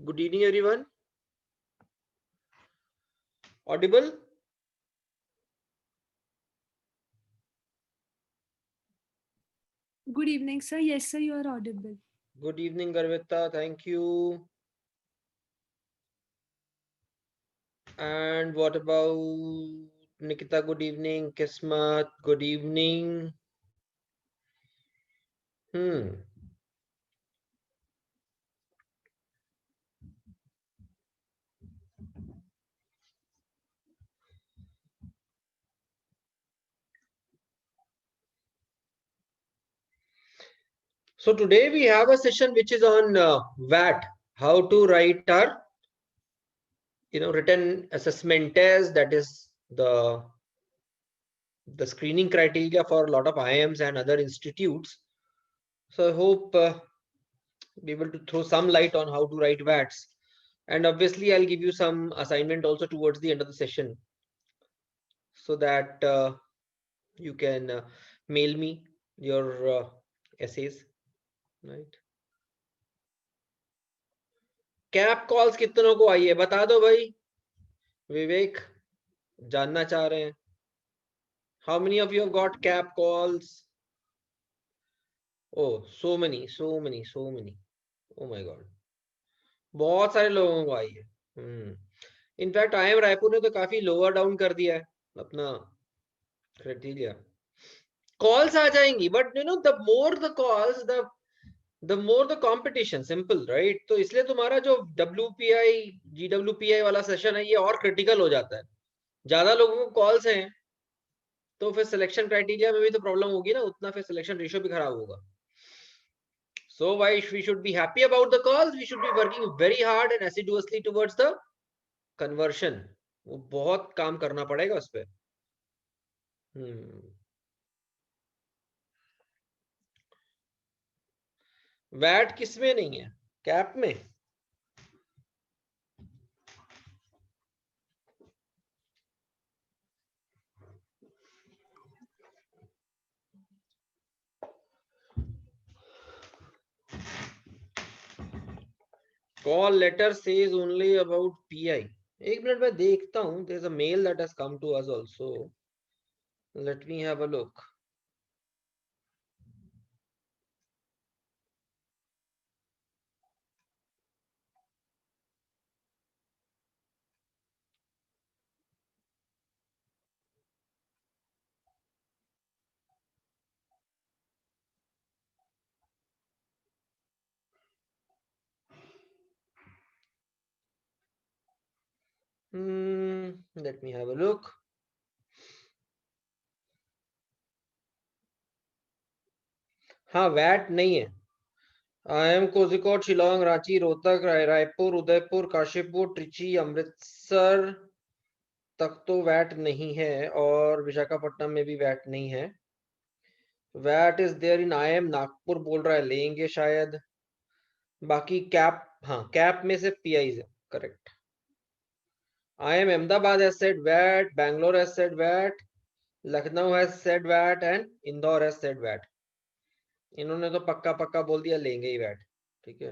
Good evening, everyone. Audible? Good evening, sir. Yes, sir, you are audible. Good evening, Garvita. Thank you. And what about Nikita? Good evening. Kismat, good evening. Hmm. So today we have a session which is on VAT, how to write our written assessment test, that is the screening criteria for a lot of IIMs and other institutes. So I hope be able to throw some light on how to write VATs. And obviously, I'll give you some assignment also towards the end of the session so that you can mail me your essays, right? Cap calls कितनों को आई है बता दो भाई विवेक जानना चाह रहे हैं how many of you have got cap calls oh so many oh my god बहुत सारे लोगों को आई है इनफैक्ट IIM रायपुर ने तो काफी लोअर डाउन कर दिया है अपना क्राइटेरिया कॉल्स आ जाएंगी but you know the more the calls the more the competition simple right तो इसलिए तुम्हारा जो WPI GWPI वाला सेशन है ये और क्रिटिकल हो जाता है ज्यादा लोगों को कॉल्स हैं तो फिर सिलेक्शन क्राइटेरिया में भी तो प्रॉब्लम होगी ना उतना फिर सिलेक्शन रेशियो भी खराब होगा so why we should be happy about the calls we should be working very hard and assiduously towards the conversion वो बहुत काम करना पड़ेगा उस पर वैट किसमें नहीं है कैप में call letter says only about PI एक मिनट मैं देखता हूँ. There's a mail that has come to us also. Let me have a look. Let me have a look. हाँ, वैट नहीं है. IIM कोझिकोड, शिलोंग, रांची, रोहतक, रायपुर, उदयपुर, काशीपुर, ट्रिची, अमृतसर तक तो वैट नहीं है और विशाखापट्टनम में भी वैट नहीं है. वैट is there in IIM Nagpur बोल रहा है, लेंगे शायद. बाकी कैप, हाँ कैप में से PIs है. Correct. IIM Ahmedabad has said VAT, Bangalore has said VAT, Lucknow has said VAT and Indore has said VAT. इन्होंने तो पक्का पक्का बोल दिया लेंगे ही VAT. ठीक है.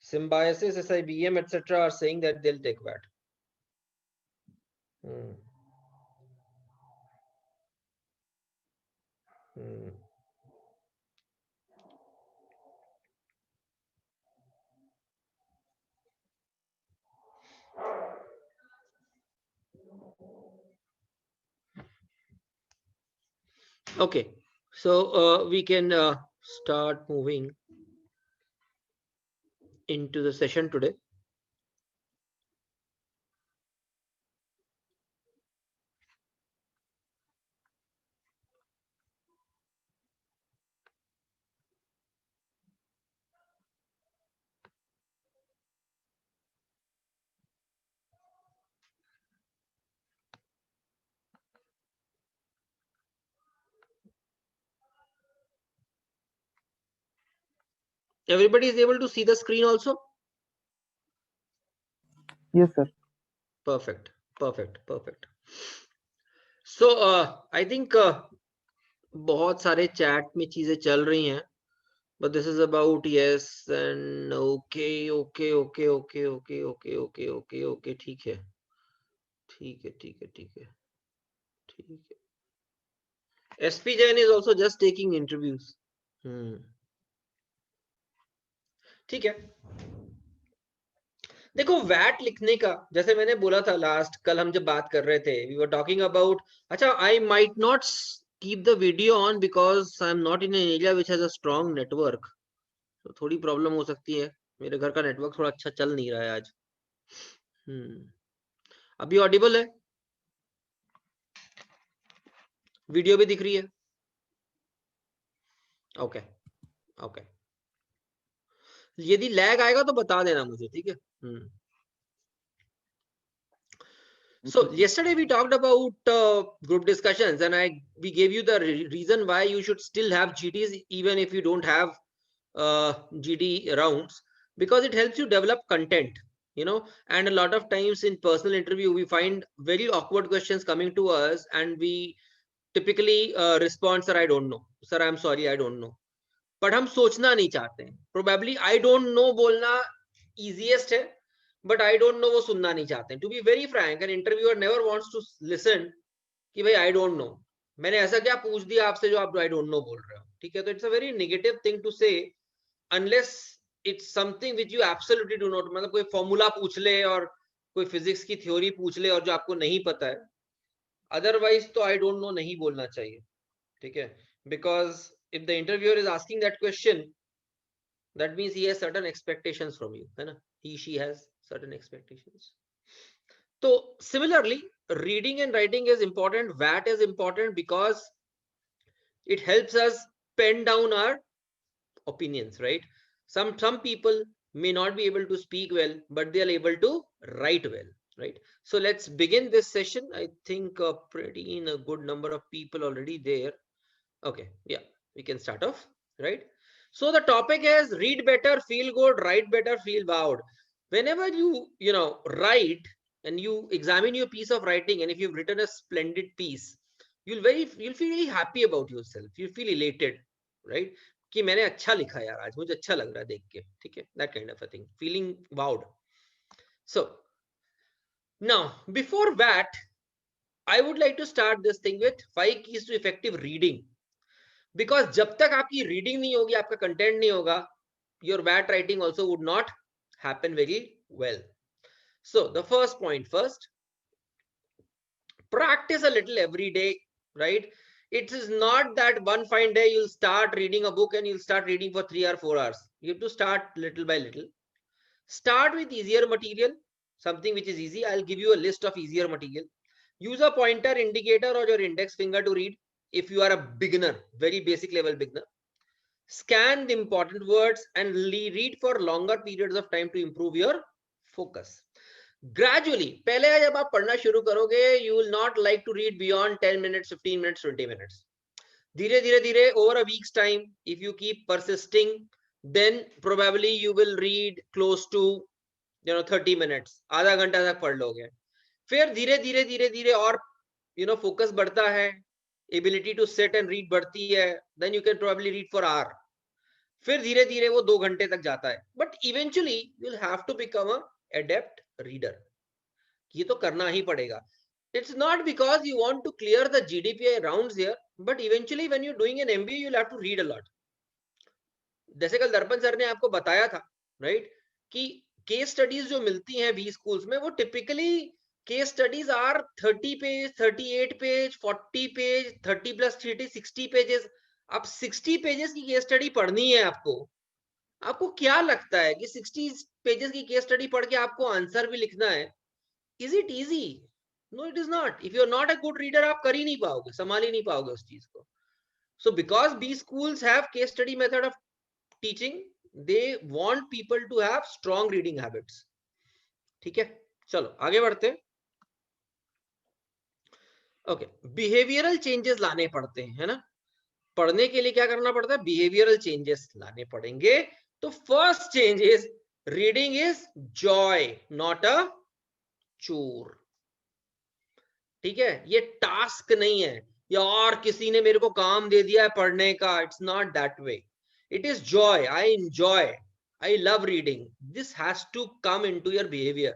Symbiosis, SIBM, etc. are saying that they'll take VAT. Hmm. Hmm. Okay, so we can start moving into the session today. Everybody is able to see the screen also? Yes, sir. Perfect, perfect, perfect. So I think बहुत सारे chat में चीजें चल रही हैं, but this is about yes and okay, okay, okay, okay, okay, okay, okay, okay, okay. ठीक है, ठीक है, ठीक है, ठीक है, ठीक है. SP Jain is also just taking interviews. ठीक है. देखो वैट लिखने का, जैसे मैंने बोला था लास्ट, कल हम जब बात कर रहे थे, वी वर टॉकिंग अबाउट. अच्छा, I might not keep the video on because I am not in an area which has a strong network. तो थोड़ी प्रॉब्लम हो सकती है. मेरे घर का नेटवर्क थोड़ा अच्छा चल नहीं रहा है आज. अभी ऑडिबल है? वीडियो भी दिख रही है? Okay, okay. यदि लैग आएगा तो बता देना मुझे, ठीक है. So yesterday we talked about group discussions, and we gave you the reason why you should still have GDs even if you don't have GD rounds, because it helps you develop content, you know. And a lot of times in personal interview we find very awkward questions coming to us, and we typically respond, sir I don't know, sir I'm sorry I don't know. But हम सोचना नहीं चाहते हैं. Probably I don't know बोलना easiest है, but I don't know वो सुनना नहीं चाहते हैं. To be very frank, an interviewer never wants to listen कि भाई I don't know, मैंने ऐसा क्या पूछ दिया आपसे जो आप I don't know बोल रहे हो. ठीक है, तो it's a very negative thing to say unless it's something which you absolutely do not. मतलब कोई फॉर्मूला पूछ ले और कोई फिजिक्स की थ्योरी पूछ ले और जो आपको नहीं पता है, अदरवाइज तो I don't know नहीं बोलना चाहिए. ठीक है, because if the interviewer is asking that question, that means he has certain expectations from you, है ना. He she has certain expectations. So similarly, reading and writing is important. VAT is important because it helps us pen down our opinions, right? Some people may not be able to speak well, but they are able to write well, right? So let's begin this session. I think pretty in a good number of people already there. Okay, yeah, we can start off, right? So the topic is read better, feel good, write better, feel wowed. Whenever you know write and you examine your piece of writing, and if you've written a splendid piece, you'll feel really happy about yourself. You feel elated, right? कि मैंने अच्छा लिखा यार, आज मुझे अच्छा लग रहा है देख के, ठीक है, that kind of a thing, feeling vowed. So now before that I would like to start this thing with 5 keys to effective reading. Because जब तक आपकी रीडिंग नहीं होगी, आपका कंटेंट नहीं होगा, your VAT writing also would not happen very well. So the first point first, practice a little every day, right? It is not that one fine day you'll start reading a book and you'll start reading for 3 or 4 hours. You have to start little by little. Start with easier material, something which is easy. I'll give you a list of easier material. Use a pointer, indicator, or your index finger to read if you are a beginner, very basic level beginner. Scan the important words and read for longer periods of time to improve your focus. Gradually, पहले जब आप पढ़ना शुरू करोगे, you will not like to read beyond 10 minutes, 15 minutes, 20 minutes. धीरे धीरे धीरे over a week's time, if you keep persisting, then probably you will read close to 30 minutes, आधा घंटा तक पढ़ लोगे. फिर धीरे धीरे धीरे धीरे और फोकस बढ़ता है, ability to sit and read बढ़ती है, then you can probably read for hour. फिर धीरे धीरे वो 2 घंटे तक जाता है. But eventually you will have to become a adept reader. ये तो करना ही पड़ेगा. It's not because you want to clear the GDPI rounds here, but eventually when you're doing an MBA, you'll have to read a lot. जैसे कल दर्पण sir ने आपको बताया था, राइट, कि केस स्टडीज जो मिलती हैं बी स्कूल्स में, वो typically case studies are 30 page, 38 page, 40 page, 30 plus 30, 60 pages. अब 60 पेजेस की केस स्टडी पढ़नी है आपको. आपको क्या लगता है कि 60 पेजेस की केस स्टडी पढ़ के आपको आंसर भी लिखना है? Is it easy? No, it is not. If you are not a good reader, आप कर ही नहीं पाओगे, संभाल ही नहीं पाओगे उस चीज को. So because B schools have case study method of teaching, they want people to have strong reading habits. ठीक है, चलो आगे बढ़ते. ओके, बिहेवियरल चेंजेस लाने पड़ते हैं, है ना. पढ़ने के लिए क्या करना पड़ता है? बिहेवियरल चेंजेस लाने पड़ेंगे. तो first change is reading is Joy, not a चोर. ठीक है, ये टास्क नहीं है यार किसी ने मेरे को काम दे दिया है पढ़ने का. It's not that way. It is joy. I enjoy. I love reading. This has to come into your behavior.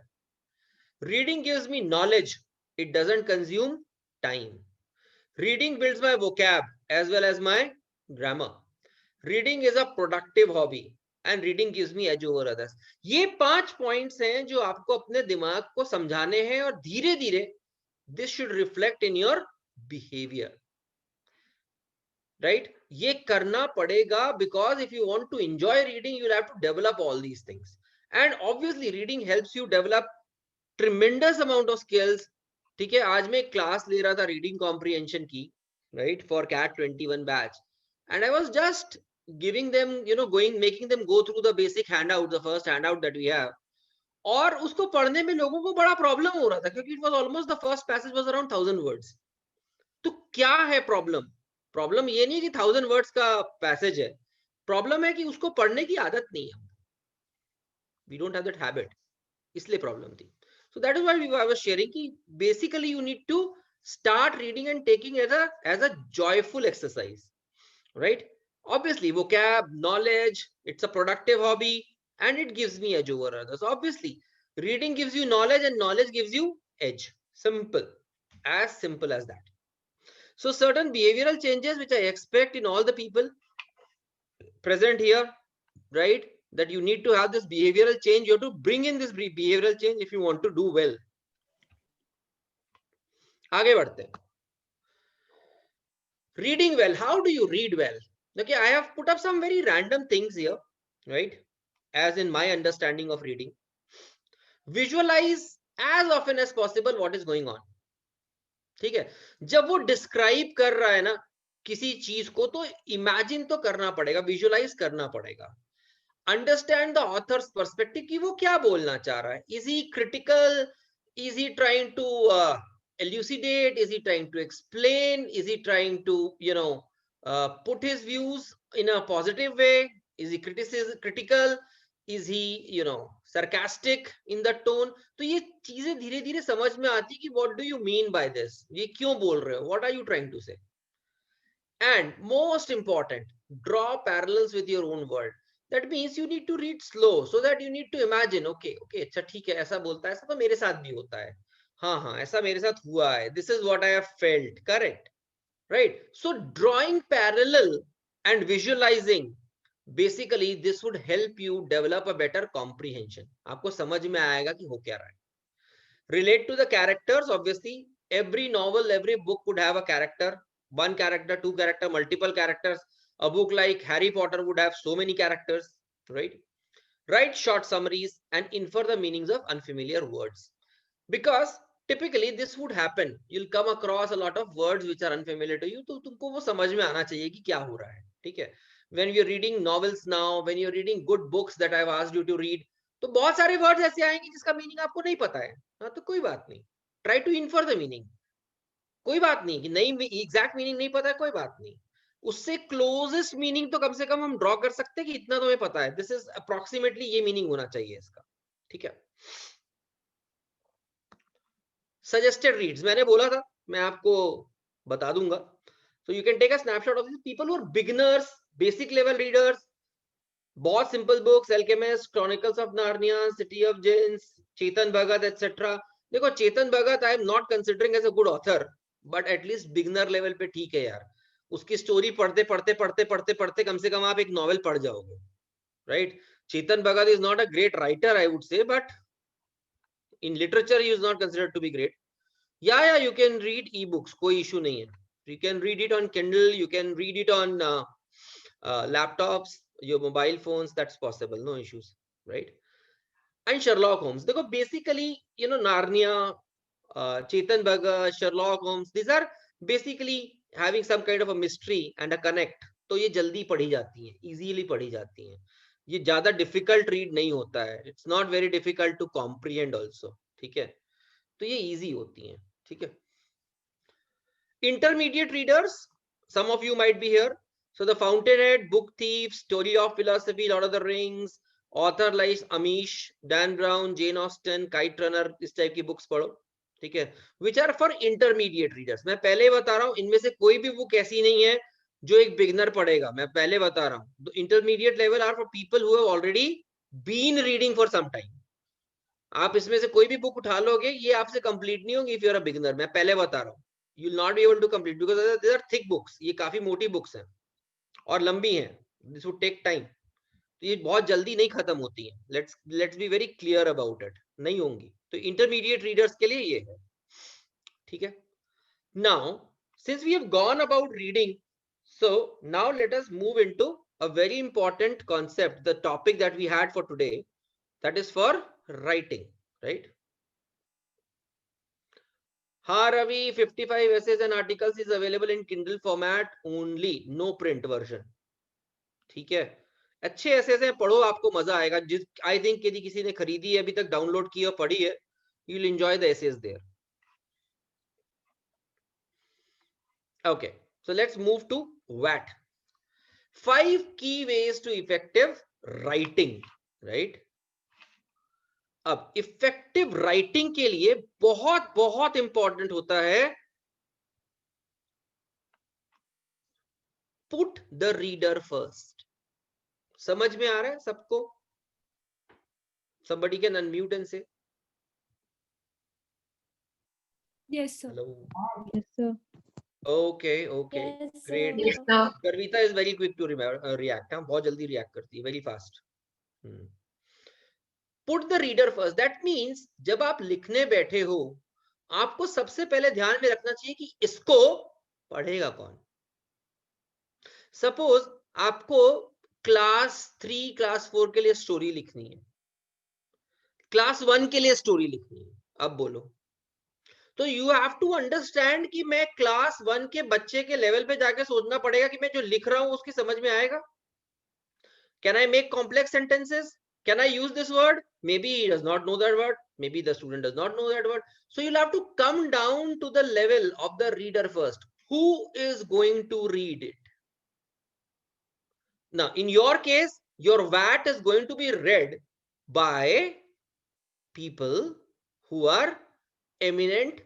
Reading gives me knowledge. It doesn't consume time. Reading builds my vocab as well as my grammar. Reading is a productive hobby and reading gives me edge over others. ये 5 points हैं जो आपको अपने दिमाग को समझाने हैं और धीरे धीरे this should reflect in your behavior. Right? ये करना पड़ेगा because if you want to enjoy reading, you'll have to develop all these things. And obviously reading helps you develop tremendous amount of skills. ठीक है, आज मैं class ले रहा था रीडिंग कॉम्प्रिहेंशन की, right, for CAT 21 batch, and I was just giving them, making them go through the basic handout, the first handout that we have. और उसको पढ़ने में लोगों को बड़ा प्रॉब्लम हो रहा था क्योंकि it was almost the first passage was around 1000 words. तो क्या है प्रॉब्लम? प्रॉब्लम ये नहीं कि 1000 वर्ड्स का पैसेज है. प्रॉब्लम है कि उसको पढ़ने की आदत नहीं है. We don't have that habit, इसलिए प्रॉब्लम थी. So that is why I was sharing कि basically you need to start reading and taking as a joyful exercise, right. Obviously vocab, knowledge, it's a productive hobby and it gives me edge over others. Obviously reading gives you knowledge and knowledge gives you edge. Simple, as simple as that. So certain behavioral changes which I expect in all the people present here, right, that you need to have this behavioral change. You have to bring in this behavioral change if you want to do well. आगे बढ़ते हैं. Reading well. How do you read well? Okay, I have put up some very random things here, right, as in my understanding of reading. Visualize as often as possible what is going on. ठीक है, जब वो describe कर रहा है ना किसी चीज को, तो इमेजिन तो करना पड़ेगा, विजुअलाइज करना पड़ेगा. अंडरस्टैंड द ऑथर्स पर्सपेक्टिव कि वो क्या बोलना चाह रहा है. Is he critical? Is he trying to elucidate? Is he trying to explain? Is he trying to put his views in a positive way? Is he critical? Is he sarcastic in the tone? तो ये चीजें धीरे धीरे समझ में आती कि what do you mean by this? ये क्यों बोल रहे हो? What are you trying to say? And most important, draw parallels with your own world. That means you need to read slow so that you need to imagine, okay, okay, अच्छा ठीक है, ऐसा बोलता है, ऐसा तो मेरे साथ भी होता है. हाँ हाँ, ऐसा मेरे साथ हुआ है. This is what I have felt. Correct. Right. So drawing parallel and visualizing, basically this would help you develop a better comprehension. आपको समझ में आएगा कि हो क्या रहा है. Relate to the characters. Obviously every novel, every book would have a character. One character, two character, multiple characters. A book like Harry Potter would have so many characters, right? Write short summaries and infer the meanings of unfamiliar words, because typically this would happen. You'll come across a lot of words which are unfamiliar to you, तो तुमको वो समझ में आना चाहिए कि क्या हो रहा है. ठीक है. When you're reading novels now, when you're reading good books that I've asked you to read, तो बहुत सारे वर्ड्स ऐसे आएंगे जिसका मीनिंग आपको नहीं पता है. हाँ, तो कोई बात नहीं. Try to infer the meaning. कोई बात नहीं कि नहीं एग्जैक्ट मीनिंग नहीं पता है, कोई बात नहीं. उससे क्लोजेस्ट मीनिंग तो कम से कम हम ड्रॉ कर सकते हैं कि इतना तुम्हें पता है. दिस इज अप्रोक्सीमेटली ये मीनिंग होना चाहिए इसका. ठीक है. सजेस्टेड रीड्स मैंने बोला था, मैं आपको बता दूंगा. So you can take a snapshot of these people who are beginners, basic level readers. बहुत simple books, Alchemist, Chronicles of Narnia, City of Djinns, Chetan Bhagat etcetera. देखो Chetan Bhagat I am not considering as a good author, but at least beginner level पे ठीक है यार. उसकी story पढ़ते पढ़ते पढ़ते पढ़ते पढ़ते कम से कम आप एक नॉवेल पढ़ जाओगे, right? Chetan Bhagat is not a great writer I would say, but in literature he is not considered to be great. Yeah, you can read ebooks, कोई issue नहीं है. You can read it on Kindle, you can read it on laptops, your mobile phones, that's possible, no issues, right? And Sherlock Holmes, देखो basically, you know, Narnia, Chetan Bhagat, Sherlock Holmes, these are basically having some kind of a mystery and a connect. तो ये जल्दी पढ़ी जाती हैं, easily पढ़ी जाती हैं. ये ज्यादा difficult read नहीं होता है. It's not very difficult to comprehend also. ठीक है. तो ये easy होती हैं. ठीक है. Intermediate readers, some of you might be here. So the Fountainhead, Book Thief, Story of Philosophy, Lord of the Rings, author like Amish, Dan Brown, Jane Austen, Kite Runner, इस type की books पढ़ो. ठीक है. Which are for intermediate readers. मैं पहले बता रहा हूं, इनमें से कोई भी बुक ऐसी नहीं है जो एक बिगनर पढ़ेगा. मैं पहले बता रहा हूं. Intermediate level are for people who have already been reading for some time. आप इसमें से कोई भी बुक उठा लोगे, ये आपसे कंप्लीट नहीं होगी if you are a beginner. मैं पहले बता रहा हूं. You will not be able to complete because these are thick books. ये काफी मोटी बुक्स हैं और लंबी हैं. This would take time. तो ये बहुत जल्दी नहीं खत्म होती हैं. Let's be very clear about it. नहीं होंगी. तो intermediate readers के लिए ये है. ठीक है. Now, since we have gone about reading, so now let us move into a very important concept, the topic that we had for today, that is for writing, right? हाँ Ravi, 55 essays and articles is available in Kindle format only, no print version. ठीक है. अच्छे assess हैं, पढ़ो, आपको मजा आएगा. जिस आई थिंक यदि किसी ने खरीदी है, अभी तक डाउनलोड की और पढ़ी है, you will enjoy the essays there. Okay, so let's move to WAT. 5 key ways to effective writing, right? अब इफेक्टिव राइटिंग के लिए बहुत बहुत इंपॉर्टेंट होता है पुट द रीडर फर्स्ट. समझ में आ रहा है सबको? somebody can unmute and say Yes, sir. hello. Yes, sir. Okay, Yes, sir. great. Yes, sir. Garvita is very quick to react. हाँ, बहुत जल्दी react करती है, very fast. Put the reader first. That means जब आप लिखने बैठे हो, आपको सबसे पहले ध्यान में रखना चाहिए कि इसको पढ़ेगा कौन. सपोज आपको क्लास 3, क्लास 4 के लिए स्टोरी लिखनी है, क्लास 1 के लिए स्टोरी लिखनी है. अब बोलो, तो यू हैव टू अंडरस्टैंड कि मैं क्लास 1 के बच्चे के लेवल पे जाके सोचना पड़ेगा कि मैं जो लिख रहा हूं उसकी समझ में आएगा. Can I make complex sentences? Can I use this word? Maybe he does not know that word. Maybe the student does not know that word. So you'll have to come down to the level of the reader first. Who is going to read it? Now, in your case, your VAT is going to be read by people who are eminent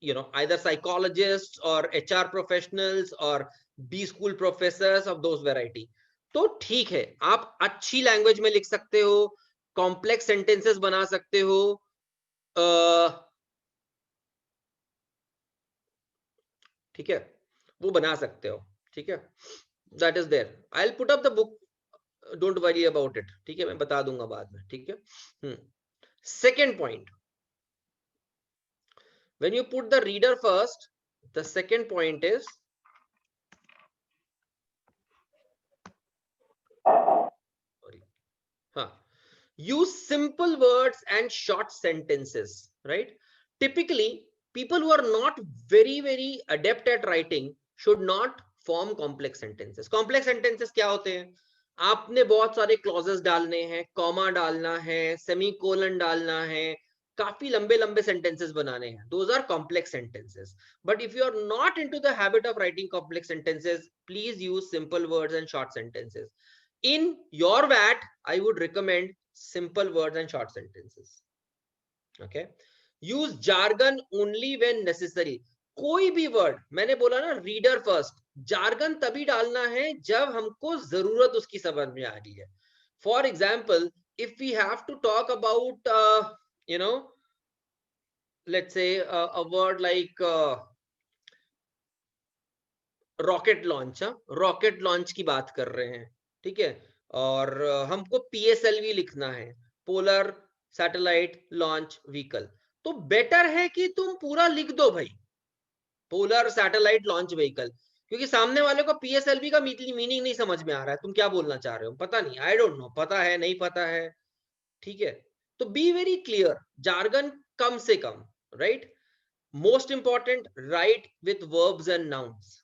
either psychologists or HR professionals or B school professors of those variety. तो ठीक है, आप अच्छी language में लिख सकते हो, complex sentences बना सकते हो, ठीक है, वो बना सकते हो, ठीक है, that is there. I will put up the book, don't worry about it, ठीक है, मैं बता दूंगा बाद में, ठीक है. Second point, when you put the reader first, the second point is use simple words and short sentences, right? Typically people who are not very adept at writing should not form complex sentences. Complex sentences क्या होते हैं? आपने बहुत सारे clauses डालने हैं, comma डालना है, semicolon डालना है, काफी लंबे लंबे sentences बनाने हैं. Those are complex sentences. But if you are not into the habit of writing complex sentences, please use simple words and short sentences. In your VAT, I would recommend simple words and short sentences. Okay. Use jargon only when necessary. कोई भी word, मैंने बोला ना reader first, jargon तभी डालना है जब हमको जरूरत उसकी समझ में आ रही है. For example, if we have to talk about let's say a word like rocket launch, rocket launch की बात कर रहे हैं, ठीक है, और हमको PSLV लिखना है, पोलर सैटेलाइट लॉन्च व्हीकल, तो बेटर है कि तुम पूरा लिख दो भाई, पोलर सैटेलाइट लॉन्च व्हीकल, क्योंकि सामने वाले को PSLV का मीनिंग नहीं समझ में आ रहा है, तुम क्या बोलना चाह रहे हो पता नहीं, आई डोंट नो, पता है नहीं पता है, ठीक है. तो बी वेरी क्लियर, जार्गन कम से कम, right. Most important, write with verbs and nouns,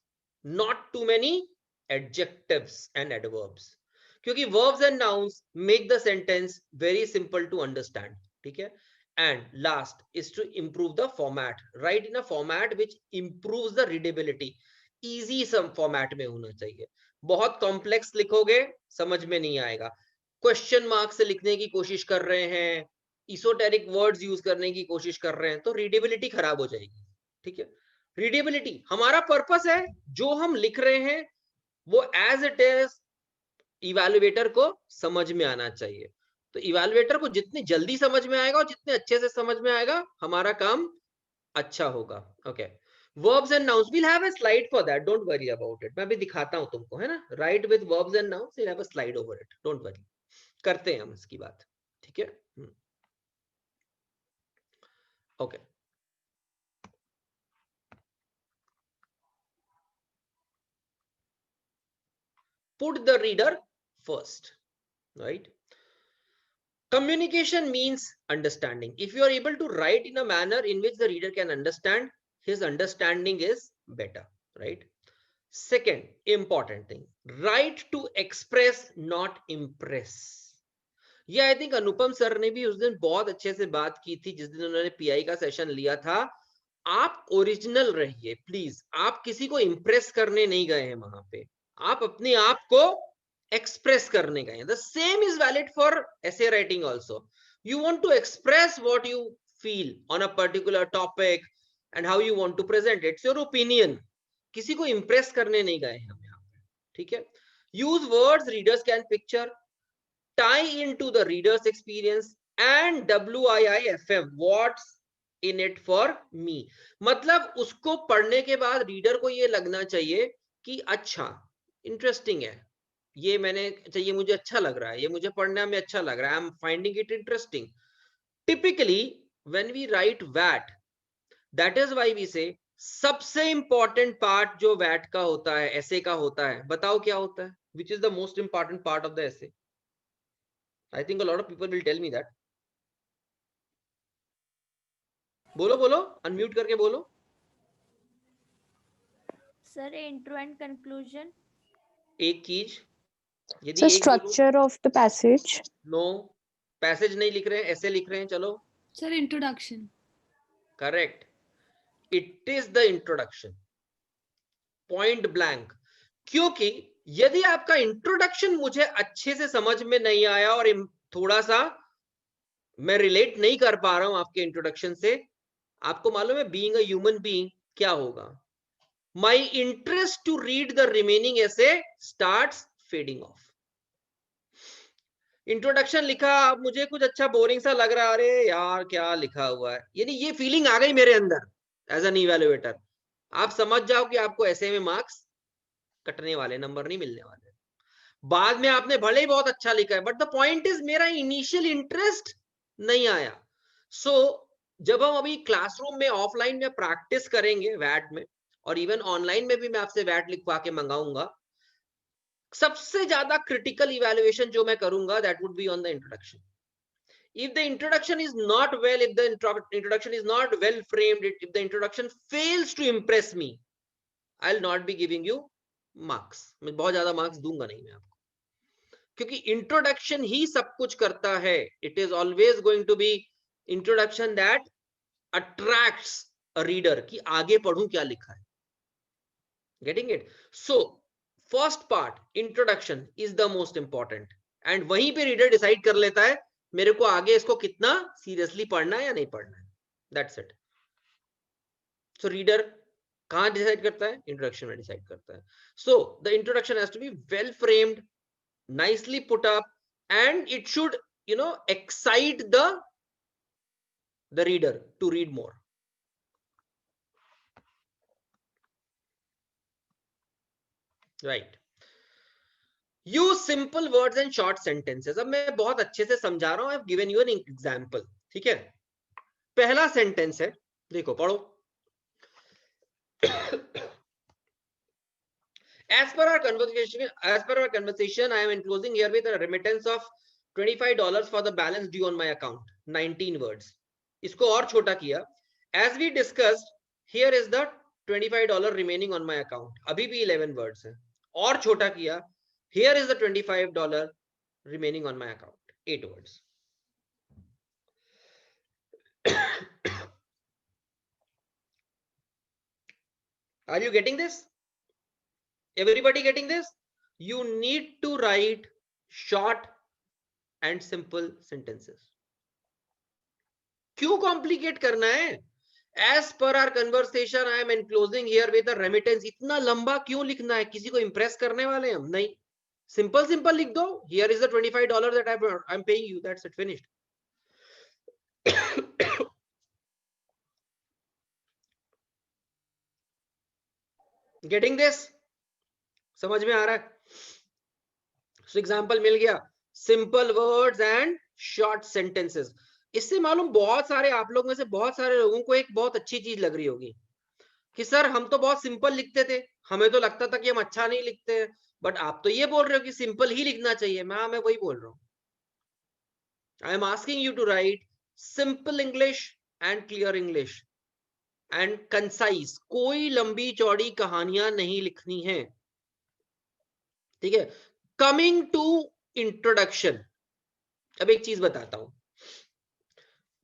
not too many adjectives and adverbs, क्योंकि verbs and nouns make the sentence very simple to understand, ठीक है. And last is to improve the format. Write in a format which improves the readability. Easy some format में होना चाहिए. बहुत complex लिखोगे समझ में नहीं आएगा. Question mark से लिखने की कोशिश कर रहे हैं, esoteric words यूज करने की कोशिश कर रहे हैं, तो readability खराब हो जाएगी, ठीक है. रीडेबिलिटी हमारा पर्पस है, जो हम लिख रहे हैं वो एज इट इज इवैल्यूएटर को समझ में आना चाहिए. तो इवैल्यूएटर को जितनी जल्दी समझ में आएगा और जितने अच्छे से समझ में आएगा, हमारा काम अच्छा होगा. Okay, verbs and nouns, we'll have a slide for that, don't worry about it. मैं भी दिखाता हूं तुमको, है ना, write with verbs and nouns, we'll have a slide over it, don't worry. करते हैं हम इसकी बात, ठीक है. Okay, put the reader first, right? Communication means understanding. If you are able to write in a manner in which the reader can understand, his understanding is better, right? Second important thing, write to express, not impress. ये I think Anupam sir ने भी उस दिन बहुत अच्छे से बात की थी, जिस दिन उन्होंने PI का सेशन लिया था. आप ओरिजिनल रहिए प्लीज, आप किसी को इंप्रेस करने नहीं गए हैं वहां पे, आप अपने आप को एक्सप्रेस करने गए हैं. The same is valid for essay writing also. You want to express what you feel on a particular topic and how you want to present it. It's your opinion. किसी को इंप्रेस करने नहीं गए हैं हम यहाँ पे, ठीक है. use words readers can picture, tie into the reader's experience, and WIIFM, what's in it for me. मतलब उसको पढ़ने के बाद रीडर को ये लगना चाहिए कि अच्छा इंटरेस्टिंग है, ये मैंने, ये मुझे अच्छा लग रहा है, ये मुझे पढ़ने में अच्छा लग रहा है, I am finding it interesting. Typically when we write वैट, that is why we say सबसे इंपॉर्टेंट पार्ट जो वैट का होता है, ऐसे का होता है, बताओ क्या होता है, which is the most important part of the essay. I think a lot of people will tell me that. बोलो बोलो, अनम्यूट करके बोलो. Sir intro and conclusion. एक चीज, यदि So structure of the passage. No, passage नहीं लिख रहे हैं, ऐसे लिख रहे हैं, चलो. Sir introduction. Correct, it is the introduction, point blank. क्योंकि यदि आपका इंट्रोडक्शन मुझे अच्छे से समझ में नहीं आया और थोड़ा सा मैं रिलेट नहीं कर पा रहा हूं आपके इंट्रोडक्शन से, आपको मालूम है बीइंग अ ह्यूमन बीइंग क्या होगा? My interest to read the remaining essay starts fading off. Introduction लिखा, अब मुझे कुछ अच्छा बोरिंग सा लग रहा है, अरे यार क्या लिखा हुआ है, यानी ये फीलिंग आ गई मेरे अंदर एज एन इवेल्युएटर। आप समझ जाओ कि आपको ऐसे में मार्क्स कटने वाले, नंबर नहीं मिलने वाले। बाद में आपने भले ही बहुत अच्छा लिखा है, बट द पॉइंट इज मेरा इनिशियल इंटरेस्ट नहीं आया। सो जब हम अभी क्लासरूम में ऑफलाइन में प्रैक्टिस करेंगे वैट में, और इवन ऑनलाइन में भी मैं आपसे वैट लिखवा के मंगाऊंगा, सबसे ज्यादा क्रिटिकल इवैल्यूएशन जो मैं करूंगा that would be on the introduction. If the introduction is not well, if the introduction is not well framed, if the introduction fails to impress me, I'll not be giving you marks. मैं बहुत ज्यादा marks दूंगा नहीं मैं आपको, क्योंकि introduction ही सब कुछ करता है. It is always going to be introduction that attracts a reader कि आगे पढ़ूं क्या लिखा है. Getting it? So first part introduction is the most important, and वहीं पे reader decide कर लेता है मेरे को आगे इसको कितना सीरियसली पढ़ना है या नहीं पढ़ना है. That's it. सो रीडर कहां डिसाइड करता है? इंट्रोडक्शन में डिसाइड करता है. So the introduction has to be well framed, nicely put up, and it should excite the reader to read more. Right. Use simple words and short sentences. अब मैं बहुत अच्छे से समझा रहा हूं. I've given you an example. ठीक है, पहला सेंटेंस है, देखो पढ़ो. As per our conversation, I am enclosing here with a remittance of $25 for the balance due on my account. 19 words. इसको और छोटा किया. As we discussed, here is the $25 remaining on my account. अभी भी 11 words है. और छोटा किया. Here is the $25 remaining on my account. 8 words. Are you getting this? Everybody getting this? You need to write short and simple sentences. क्यों complicate करना है? As per our conversation, I am enclosing here with a remittance. इतना लंबा क्यों लिखना है? किसी को इंप्रेस करने वाले हम नहीं. सिंपल सिंपल लिख दो. Here is the $25 that I'm paying you. That's it. Finished. Getting this? समझ में आ रहा है? So example मिल गया. Simple words and short sentences. इससे मालूम बहुत सारे आप लोग में से बहुत सारे लोगों को एक बहुत अच्छी चीज लग रही होगी कि सर हम तो बहुत सिंपल लिखते थे, हमें तो लगता था कि हम अच्छा नहीं लिखते हैं, बट आप तो ये बोल रहे हो कि सिंपल ही लिखना चाहिए. मैं वही बोल रहा हूं. I am asking you to write simple English and clear English and concise. कोई लंबी चौड़ी कहानियां नहीं लिखनी है. ठीक है. कमिंग टू इंट्रोडक्शन, अब एक चीज बताता हूं.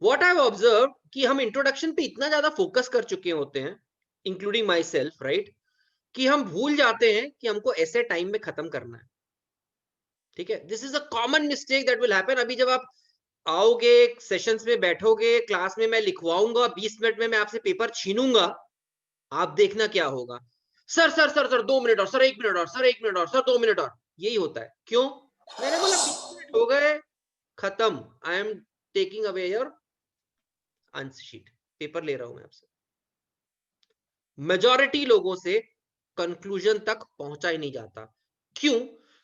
What I've observed कि हम इंट्रोडक्शन पे इतना ज्यादा फोकस कर चुके होते हैं, इंक्लूडिंग माई सेल्फ, राइट, कि हम भूल जाते हैं कि हमको ऐसे टाइम में खत्म करना है. ठीक है. This is a common mistake that will happen. अभी जब आप आओगे सेशंस में बैठोगे, क्लास में मैं लिखवाऊंगा, 20 मिनट में मैं आपसे पेपर छीनूंगा, आप देखना क्या होगा. Sir sir sir sir 2 minute और, सर 1 मिनट और, सर 1 मिनट और, सर 2 मिनट और. यही होता है. क्यों? मैंने बोला 20 मिनट हो गए, खत्म. I am taking away your answer sheet, paper ले रहा हूं मैं आपसे. मेजॉरिटी लोगों से कंक्लूजन तक पहुंचा ही नहीं जाता. क्यों?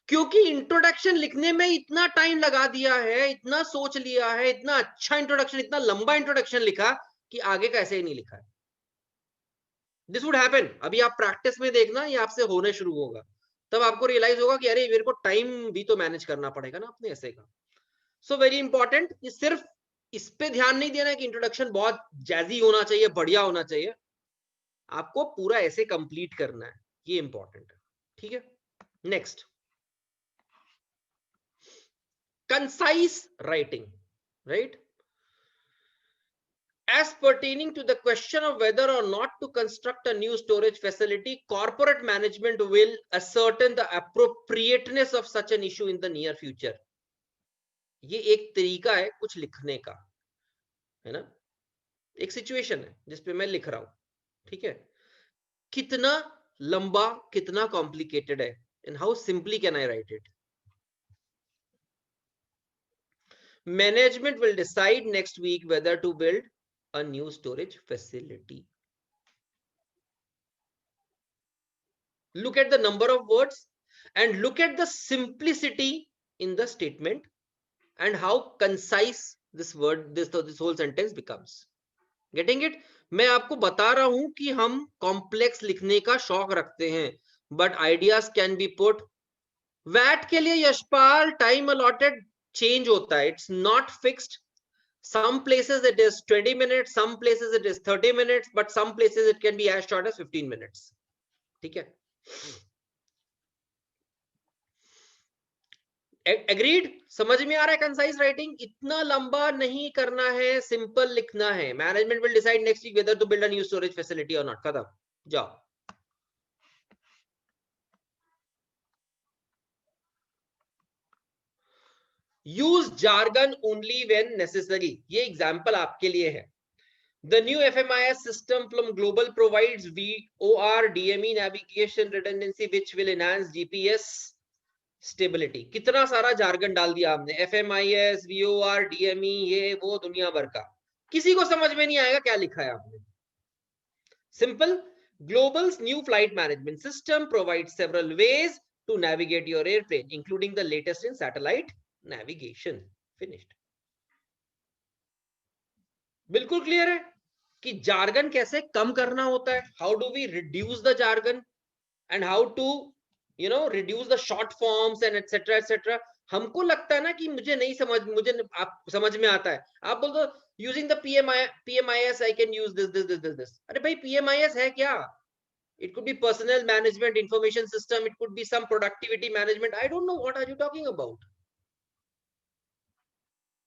क्योंकि इंट्रोडक्शन लिखने में इतना टाइम लगा दिया है, इतना सोच लिया है, इतना अच्छा इंट्रोडक्शन, इतना लंबा इंट्रोडक्शन लिखा कि आगे का ऐसे ही नहीं लिखा है. This would happen. अभी आप प्रैक्टिस में देखना, ये आपसे होने शुरू होगा, तब आपको रियलाइज होगा कि अरे मेरे को टाइम भी तो मैनेज करना पड़ेगा ना अपने ऐसे का. So very important. सिर्फ इस पे ध्यान नहीं देना है कि इंट्रोडक्शन बहुत जैजी होना चाहिए, बढ़िया होना चाहिए. आपको पूरा ऐसे कंप्लीट करना है, ये इंपॉर्टेंट है. ठीक है. Next, concise writing, right. As pertaining to the question of whether or not to construct a new storage facility, corporate management will ascertain the appropriateness of such an issue in the near future. ये एक तरीका है कुछ लिखने का, है ना. एक सिचुएशन है जिसपे मैं लिख रहा हूं, ठीक है? कितना लंबा, कितना कॉम्प्लिकेटेड है, and how simply can I right it? Management will decide next week whether to build a new storage facility. Look at the number of words and look at the simplicity in the statement and how concise this word, this whole sentence becomes. Getting it? मैं आपको बता रहा हूं कि हम complex लिखने का शौक रखते हैं, but ideas can be put. वैट के लिए यशपाल टाइम अलॉटेड चेंज होता है, it's not fixed. Some places it is 20 minutes, some places it is 30 minutes, but some places it can be as short as 15 minutes. ठीक है? Agreed? समझ में आ रहा है? कंसाइज राइटिंग इतना लंबा नहीं करना है, सिंपल लिखना है. Management will decide next week whether to build a new storage facility और नॉट. खत्म. जाओ. Use jargon only when necessary. ये एग्जांपल आपके लिए है. The new FMIS system from Global provides VOR DME navigation redundancy which will enhance GPS stability. कितना सारा jargon डाल दिया आपने. FMIS, VOR, DME, ये वो दुनिया भर का. किसी को समझ में नहीं आएगा क्या लिखा है आपने. Simple. Global's new flight management system provides several ways to navigate your airplane, including the latest in satellite navigation. Finished. बिल्कुल क्लियर है कि जार्गन कैसे कम करना होता है. How do we reduce the jargon and how to reduce the short forms and etcetera etcetera. हमको लगता है ना कि मुझे नहीं समझ, मुझे आप समझ में आता है. आप बोल दो using the PMIS I can use this this this this this. अरे भाई PMIS है क्या? It could be personal management information system, it could be some productivity management. I don't know what are you talking about,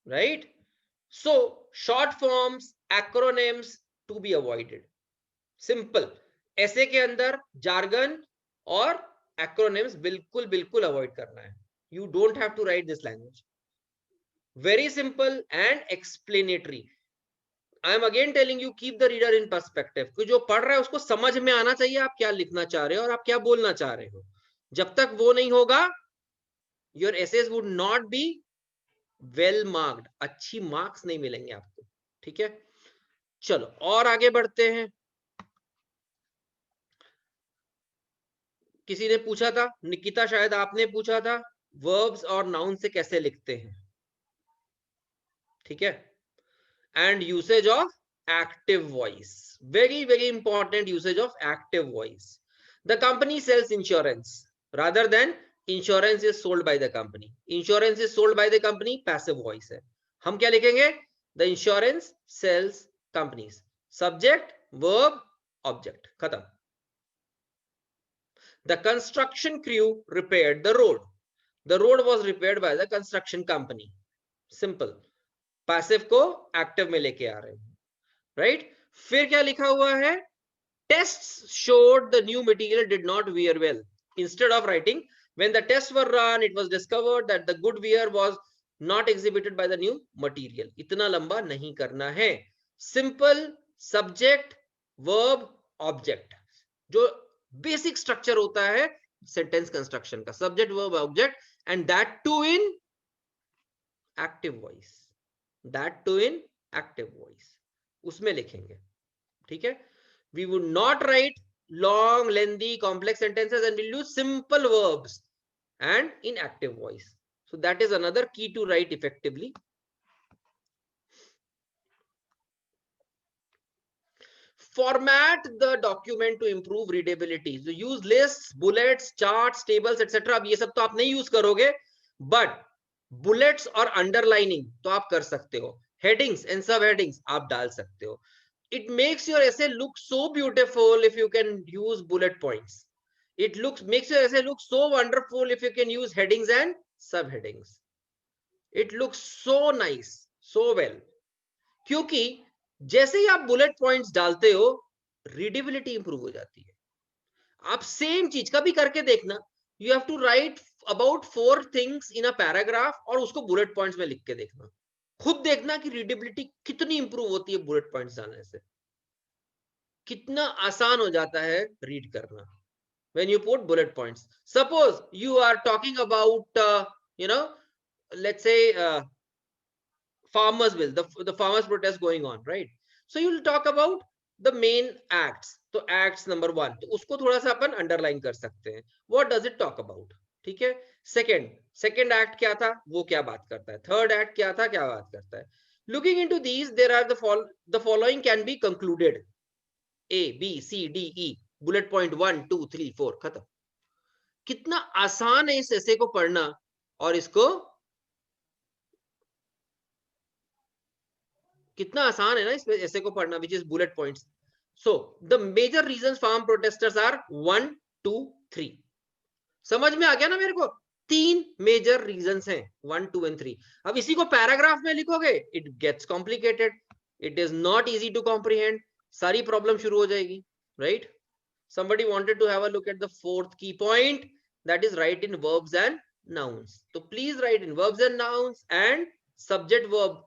right? So short forms, acronyms to be avoided. Simple. ऐसे के अंदर jargon और acronyms बिल्कुल बिल्कुल avoid करना है. You don't have to write this language. Very simple and explanatory. I am again telling you, keep the reader in perspective. कि जो पढ़ रहा है उसको समझ में आना चाहिए आप क्या लिखना चाह रहे हो और आप क्या बोलना चाह रहे हो. जब तक वो नहीं होगा, your essays would not be well marked. अच्छी मार्क्स नहीं मिलेंगे आपको. ठीक है, चलो और आगे बढ़ते हैं. किसी ने पूछा था, निकिता शायद आपने पूछा था, वर्ब्स और नाउन से कैसे लिखते हैं. ठीक है, and usage of active voice. Very very important, usage of active voice. The company sells insurance rather than insurance is sold by the company. Insurance is sold by the company, passive voice है. हम क्या लिखेंगे? The insurance sells companies. Subject, verb, object. खत्म. The construction crew repaired the road. The road was repaired by the construction company. Simple. Passive को active में लेके आ रहे हैं, राइट? फिर क्या लिखा हुआ है? Tests showed the new material did not wear well. Instead of writing when the tests were run it was discovered that the good wear was not exhibited by the new material. इतना लंबा नहीं करना है. Simple. Subject, verb, object. जो basic structure होता है sentence construction का. Subject, verb, object, and that too in active voice. That too in active voice उसमें लिखेंगे. ठीक है, we would not write long, lengthy, complex sentences and we'll use simple verbs and in active voice. So that is another key to write effectively. Format the document to improve readability. So use lists, bullets, charts, tables, etc. अब ये सब तो आप नहीं use करोगे, but bullets और underlining तो आप कर सकते हो. Headings and subheadings आप डाल सकते हो. It makes your essay look so beautiful if you can use bullet points. It makes your essay look so wonderful if you can use headings and subheadings. It looks so nice, so well. क्योंकि जैसे ही आप bullet points डालते हो, readability improve हो जाती है. आप same चीज कभी करके देखना. You have to write about 4 things in a paragraph और उसको बुलेट पॉइंट्स में लिख के देखना. खुद देखना कि रीडेबिलिटी कितनी इंप्रूव होती है बुलेट पॉइंट्स डालने से, कितना आसान हो जाता है रीड करना when you put bullet points. Suppose you are talking about let's say farmers bill, the farmers protest going on, right? So you will talk about the main acts. तो acts number 1, तो उसको थोड़ा सा अपन underline कर सकते हैं. What does it talk about? ठीक है. second act क्या था, वो क्या बात करता है. third act क्या था, क्या बात करता है. Looking into these, there are the following can be concluded. A, B, C, D, E. Bullet point 1 2 3 4 खत्म. कितना आसान है इस ऐसे को पढ़ना और इसको, कितना आसान है ना इस ऐसे को पढ़ना, which is bullet points. So the major reasons from protesters are 1 2 3. समझ में आ गया ना मेरे को. 3 मेजर रीजंस हैं, 1 2 एंड 3. अब इसी को पैराग्राफ में लिखोगे, it gets complicated, it is not easy to comprehend, सारी प्रॉब्लम शुरू हो जाएगी, right? Somebody wanted to have a look at the 4th key point, that is write in verbs and nouns. So please write in verbs and nouns and subject verb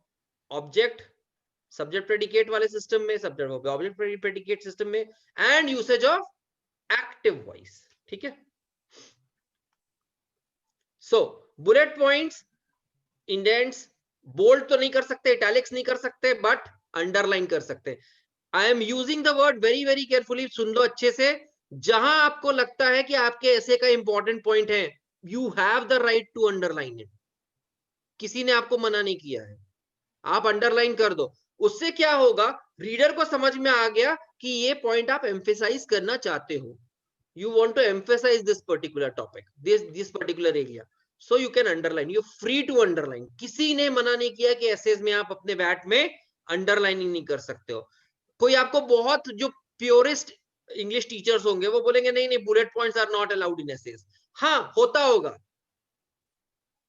object, subject predicate वाले system में, subject verb object predicate system में, and usage of active voice. ठीक है. So bullet points, indents, bold तो नहीं कर सकते, italics नहीं कर सकते, but underline कर सकते. I am using the word very very carefully. सुन लो अच्छे से. जहां आपको लगता है कि आपके ऐसे का इंपॉर्टेंट पॉइंट है, you have the right to underline it. किसी ने आपको मना नहीं किया है, आप अंडरलाइन कर दो. उससे क्या होगा, रीडर को समझ में आ गया कि ये पॉइंट आप एम्फेसाइज करना चाहते हो. You want to emphasize this particular topic, this particular area. So you can underline. You're free to underline. किसी ने मना नहीं किया कि एसेज में आप अपने बैट में अंडरलाइनिंग नहीं कर सकते हो. कोई आपको बहुत जो प्योरेस्ट इंग्लिश टीचर्स होंगे वो बोलेंगे नहीं नहीं, bullet points are not allowed in essays. हाँ, होता होगा.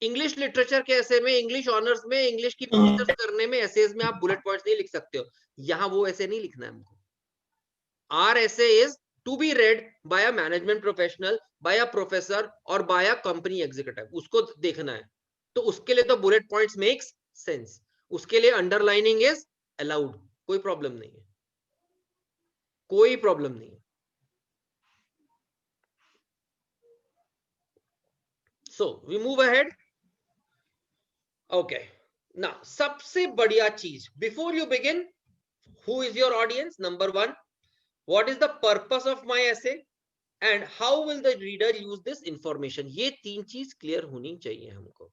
इंग्लिश लिटरेचर के ऐसे में, इंग्लिश ऑनर्स में, इंग्लिश की मास्टर्स करने में एसेज में आप बुलेट पॉइंट्स नहीं लिख सकते हो. यहाँ वो ऐसे नहीं लिखना है हमको. Our essay is to be read by a management professional, by a professor और बाय अ कंपनी एग्जीक्यूटिव. उसको देखना है. तो उसके लिए तो बुलेट पॉइंट्स मेक्स सेंस. उसके लिए अंडरलाइनिंग इज अलाउड. कोई प्रॉब्लम नहीं है, कोई प्रॉब्लम नहीं है. So we move ahead. Okay. Now, सबसे बढ़िया चीज, before you begin, who is your audience? Number 1, what is the purpose of my essay and how will the reader use this information? ये 3 चीज क्लियर होनी चाहिए हमको,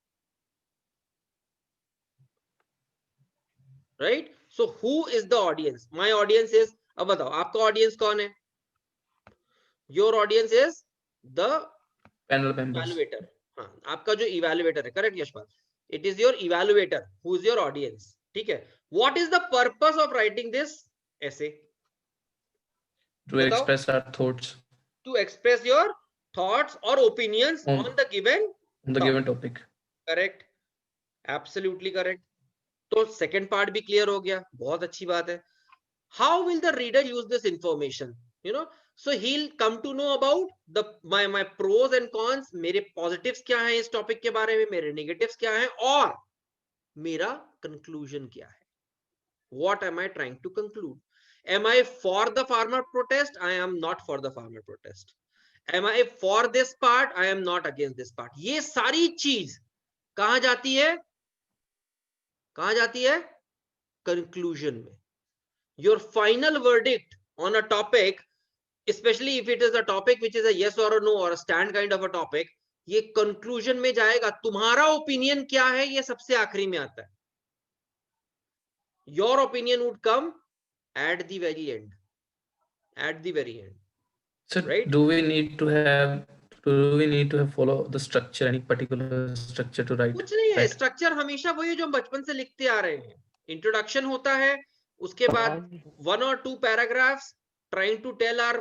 right? So who is the audience? My audience is, अब बताओ आपका audience कौन है? Your audience is the panel members. evaluator. हाँ, आपका जो evaluator है, correct Yashpal? It is your evaluator who is your audience. ठीक है. What is the purpose of writing this essay? To express our thoughts. To express your thoughts or opinions on the given topic. Correct. Absolutely correct. तो second part भी clear हो गया. बहुत अच्छी बात है. How will the reader use this information? You know, so he'll come to know about the my pros and cons. मेरे positives क्या हैं इस topic के बारे में, मेरे negatives क्या हैं और मेरा conclusion क्या है. What am I trying to conclude? Am I for the farmer protest? I am not for the farmer protest. Am I for this part? I am not against this part. ये सारी चीज कहां जाती है? कहां जाती है? Conclusion में. Your final verdict on a topic, especially if it is a topic which is a yes or a no or a stand kind of a topic, ये conclusion में जाएगा. तुम्हारा opinion क्या है ये सबसे आखिरी में आता है. Your opinion would come at the very end. At the very end. So right? do we need to have follow the structure, any particular structure to write? कुछ नहीं है. Right. स्ट्रक्चर हमेशा वही जो हम बचपन से लिखते आ रहे हैं. इंट्रोडक्शन होता है, उसके बाद 1 or 2 paragraphs trying to tell our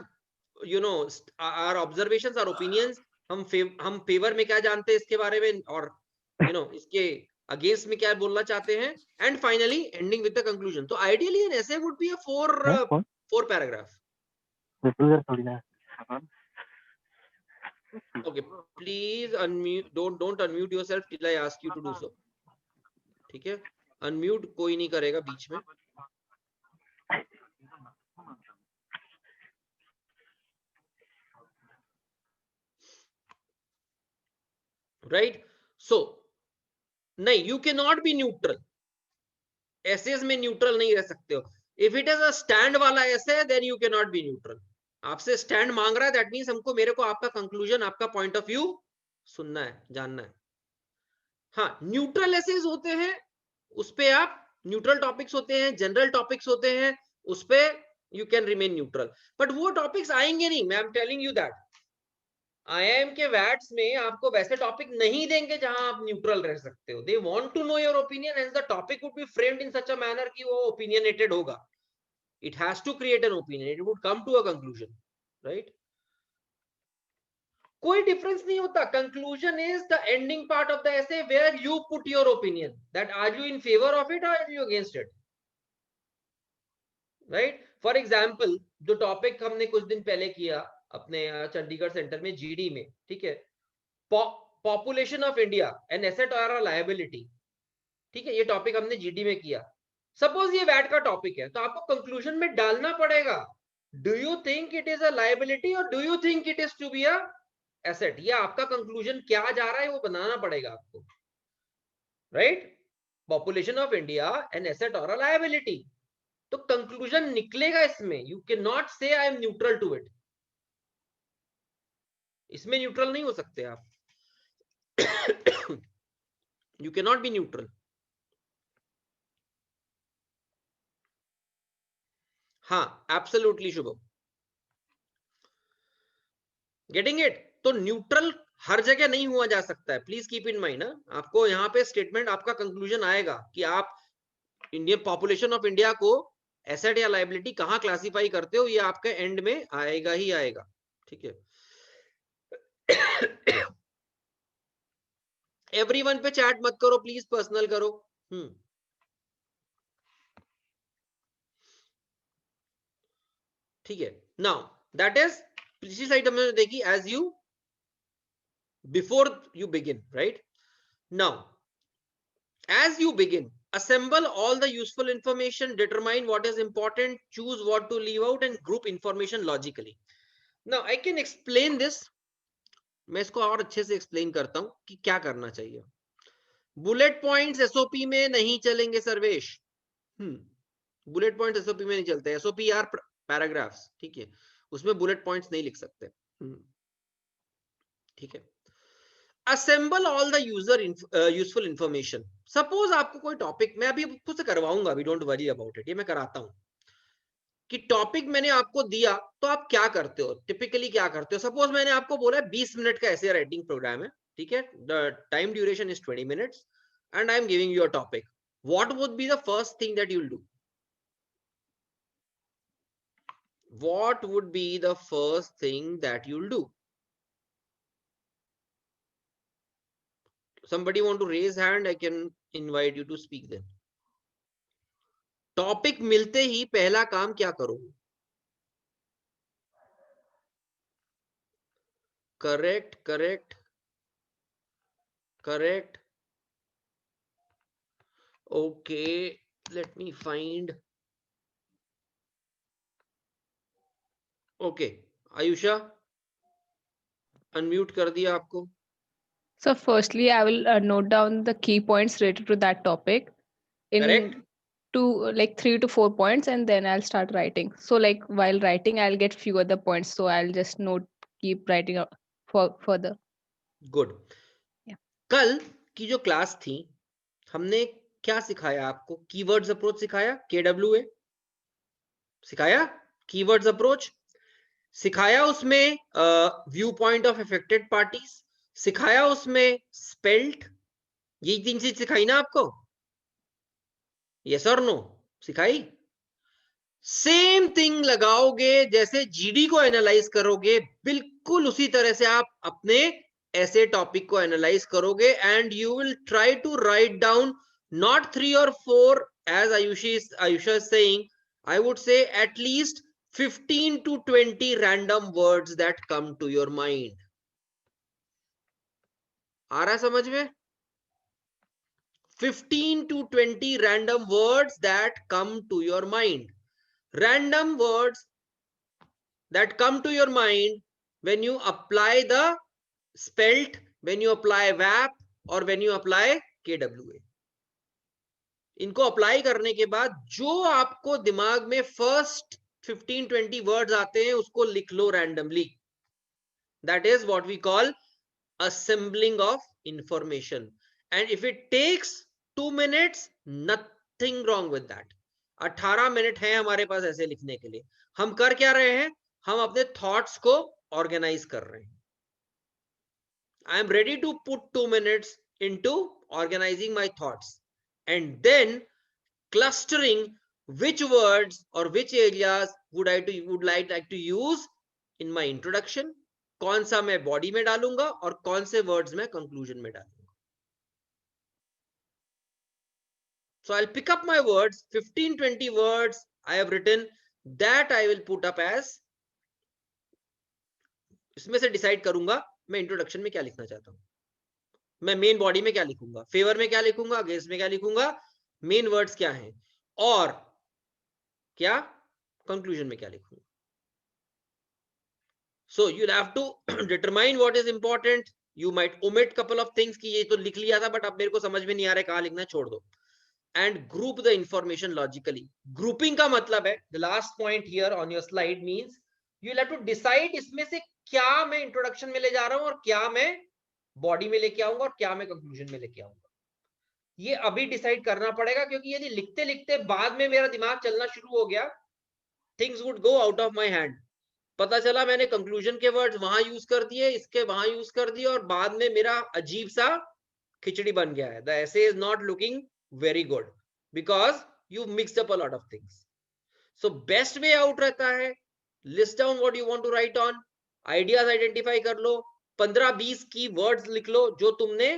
our observations, our opinions. हम फेवर में क्या जानते हैं इसके बारे में और इसके अगेंस्ट में क्या बोलना चाहते हैं, and finally ending with the conclusion. तो ideally an essay would be a 4 paragraph. Okay, please unmute. Don't unmute yourself till I ask you to do so. ठीक है. अनम्यूट कोई नहीं करेगा बीच में। राइट, सो नहीं, you can not be neutral, essays में neutral नहीं रह सकते हो। If it is a stand वाला essay, then you can not be neutral. आपसे स्टैंड मांग रहा है, दैट मींस हमको, मेरे को आपका कंक्लूजन, आपका पॉइंट ऑफ व्यू सुनना है, जानना है। हाँ, न्यूट्रल एसेज होते हैं, उस पे आप, न्यूट्रल टॉपिक्स होते हैं, जनरल टॉपिक्स होते हैं, उस पे you can remain neutral. But वो टॉपिक्स आएंगे नहीं, मैं am telling you that. IIM के वैट्स में आपको वैसे टॉपिक नहीं देंगे जहां आप न्यूट्रल रह सकते हो। They want to know your opinion and the topic would be framed in such a manner कि वो ओपिनियनेटेड होगा। It has to create an opinion, it would come to a conclusion, right? कोई difference नहीं होता। Conclusion is the ending part of the essay where you put your opinion, that are you in favour of it और are you against it, right? For example, जो topic हमने कुछ दिन पहले किया अपने चंडीगढ़ सेंटर में, जीडी में, ठीक है, population of India an asset और लायबिलिटी, ठीक है, ये टॉपिक हमने जीडी में किया। सपोज ये वैट का टॉपिक है, तो आपको कंक्लूजन में डालना पड़ेगा, do you think it is a liability और do you think it is to be a asset? ये आपका कंक्लूजन क्या जा रहा है वो बनाना पड़ेगा आपको, right? Population of India an asset और अ लायबिलिटी, तो कंक्लूजन निकलेगा इसमें। You can not say I am neutral to it, इसमें न्यूट्रल नहीं हो सकते आप। You can not be neutral. हाँ, एब्सोल्युटली शुभम, गेटिंग इट? तो न्यूट्रल हर जगह नहीं हुआ जा सकता है, प्लीज कीप इन माइंड। आपको यहाँ पे स्टेटमेंट, आपका कंक्लूजन आएगा कि आप इंडियन पॉपुलेशन ऑफ इंडिया को एसेट या लायबिलिटी कहाँ क्लासिफाई करते हो, ये आपके एंड में आएगा ही आएगा, ठीक है? एवरीवन पे चैट मत करो प्लीज, पर्सनल करो। ठीक है, नाउ दैट इज पिछली स्लाइड हमने देखी, as you before you begin, right? Now as you begin, assemble all the useful information, determine what is important, choose what to leave out and group information logically. Now I can explain this, मैं इसको और अच्छे से explain करता हूं कि क्या करना चाहिए। बुलेट पॉइंट्स एसओपी में नहीं चलेंगे सर्वेश, बुलेट पॉइंट्स एसओपी में नहीं चलते, एसओपी आर पैराग्राफ्स, ठीक है, उसमें बुलेट पॉइंट्स नहीं लिख सकते, ठीक है? Assemble all the user useful information. Suppose आपको कोई टॉपिक, मैं अभी खुद से करवाऊंगा, अभी डोंट वरी अबाउट इट, ये मैं कराता हूं कि टॉपिक मैंने आपको दिया, तो आप क्या करते हो, टिपिकली क्या करते हो? सपोज मैंने आपको बोला 20 मिनट का ऐसे राइटिंग प्रोग्राम है, ठीक है, the time duration is 20 minutes and I am giving you a topic, what would be the first thing that you will do? What would be the first thing that you'll do? Somebody want to raise hand, I can invite you to speak then. Topic मिलते ही पहला काम क्या करोगे? Correct correct correct, okay, let me find, okay, Ayusha unmute कर दिया आपको। So firstly, I will note down the key points related to that topic in Correct. like 3 to 4 points, and then I'll start writing. So like while writing, I'll get few other points. So I'll just keep writing further. Good. Yeah. कल की जो class थी, हमने क्या सिखाया आपको? Keywords approach सिखाया, KWA सिखाया, कीवर्ड्स अप्रोच सिखाया, उसमें view point of affected parties सिखाया, उसमें स्पेल्ट, ये 3 चीज सिखाई ना आपको? यस और नो? सिखाई? सेम थिंग लगाओगे, जैसे जीडी को एनालाइज करोगे, बिल्कुल उसी तरह से आप अपने ऐसे टॉपिक को एनालाइज करोगे and you will try to write down not 3 or 4 as Ayusha is saying, I would say at least 15 to 20 random words that come to your mind. आ रहा है समझ में? 15 to 20 random words that come to your mind. Random words that come to your mind when you apply the spelt, when you apply VAP or when you apply KWA. इनको apply करने के बाद जो आपको दिमाग में फर्स्ट 15-20 वर्ड्स आते हैं उसको लिख लो randomly. That is what we call assembling of information. And if it takes 2 minutes, nothing wrong with that. 18 minute है हमारे पास ऐसे लिखने के लिए. हम कर क्या रहे हैं? हम अपने थॉट्स को ऑर्गेनाइज कर रहे हैं. I am ready to put 2 minutes into organizing my thoughts and then clustering which words or which areas would like to use in my introduction. कौन सा मैं बॉडी में डालूंगा और कौन से वर्ड्स मैं कंक्लूजन में डालूंगा. So I'll pick up my words, 15-20 words I have written, that I will put up as, इसमें से डिसाइड करूंगा मैं इंट्रोडक्शन में क्या लिखना चाहता हूं. मैं मेन बॉडी में क्या लिखूंगा, फेवर में क्या लिखूंगा, अगेंस्ट में क्या लिखूंगा, मेन वर्ड्स क्या हैं और क्या कंक्लूजन में क्या लिखूंगा. So you'll have to determine what is important. You might omit couple of things कि ये तो लिख लिया था बट अब मेरे को समझ में नहीं आ रहा है कहाँ लिखना है, छोड़ दो. And group the information logically. Grouping का मतलब है, the last point here on your slide means you'll have to decide इसमें से क्या मैं इंट्रोडक्शन में ले जा रहा हूं और क्या मैं बॉडी में लेके आऊंगा और क्या मैं कंक्लूजन में लेके आऊंगा. ये अभी डिसाइड करना पड़ेगा क्योंकि यदि लिखते लिखते बाद में मेरा दिमाग चलना शुरू हो गया, things would go out of my hand. पता चला मैंने कंक्लूजन के वर्ड्स वहां यूज कर दिए, इसके वहां यूज कर दिए और बाद में मेरा अजीब सा खिचड़ी बन गया है. The essay is not looking very good because you mixed up a lot of things. So best way out रहता है, list down what you want to write on, ideas identify कर लो, 15-20 की words लिख लो जो तुमने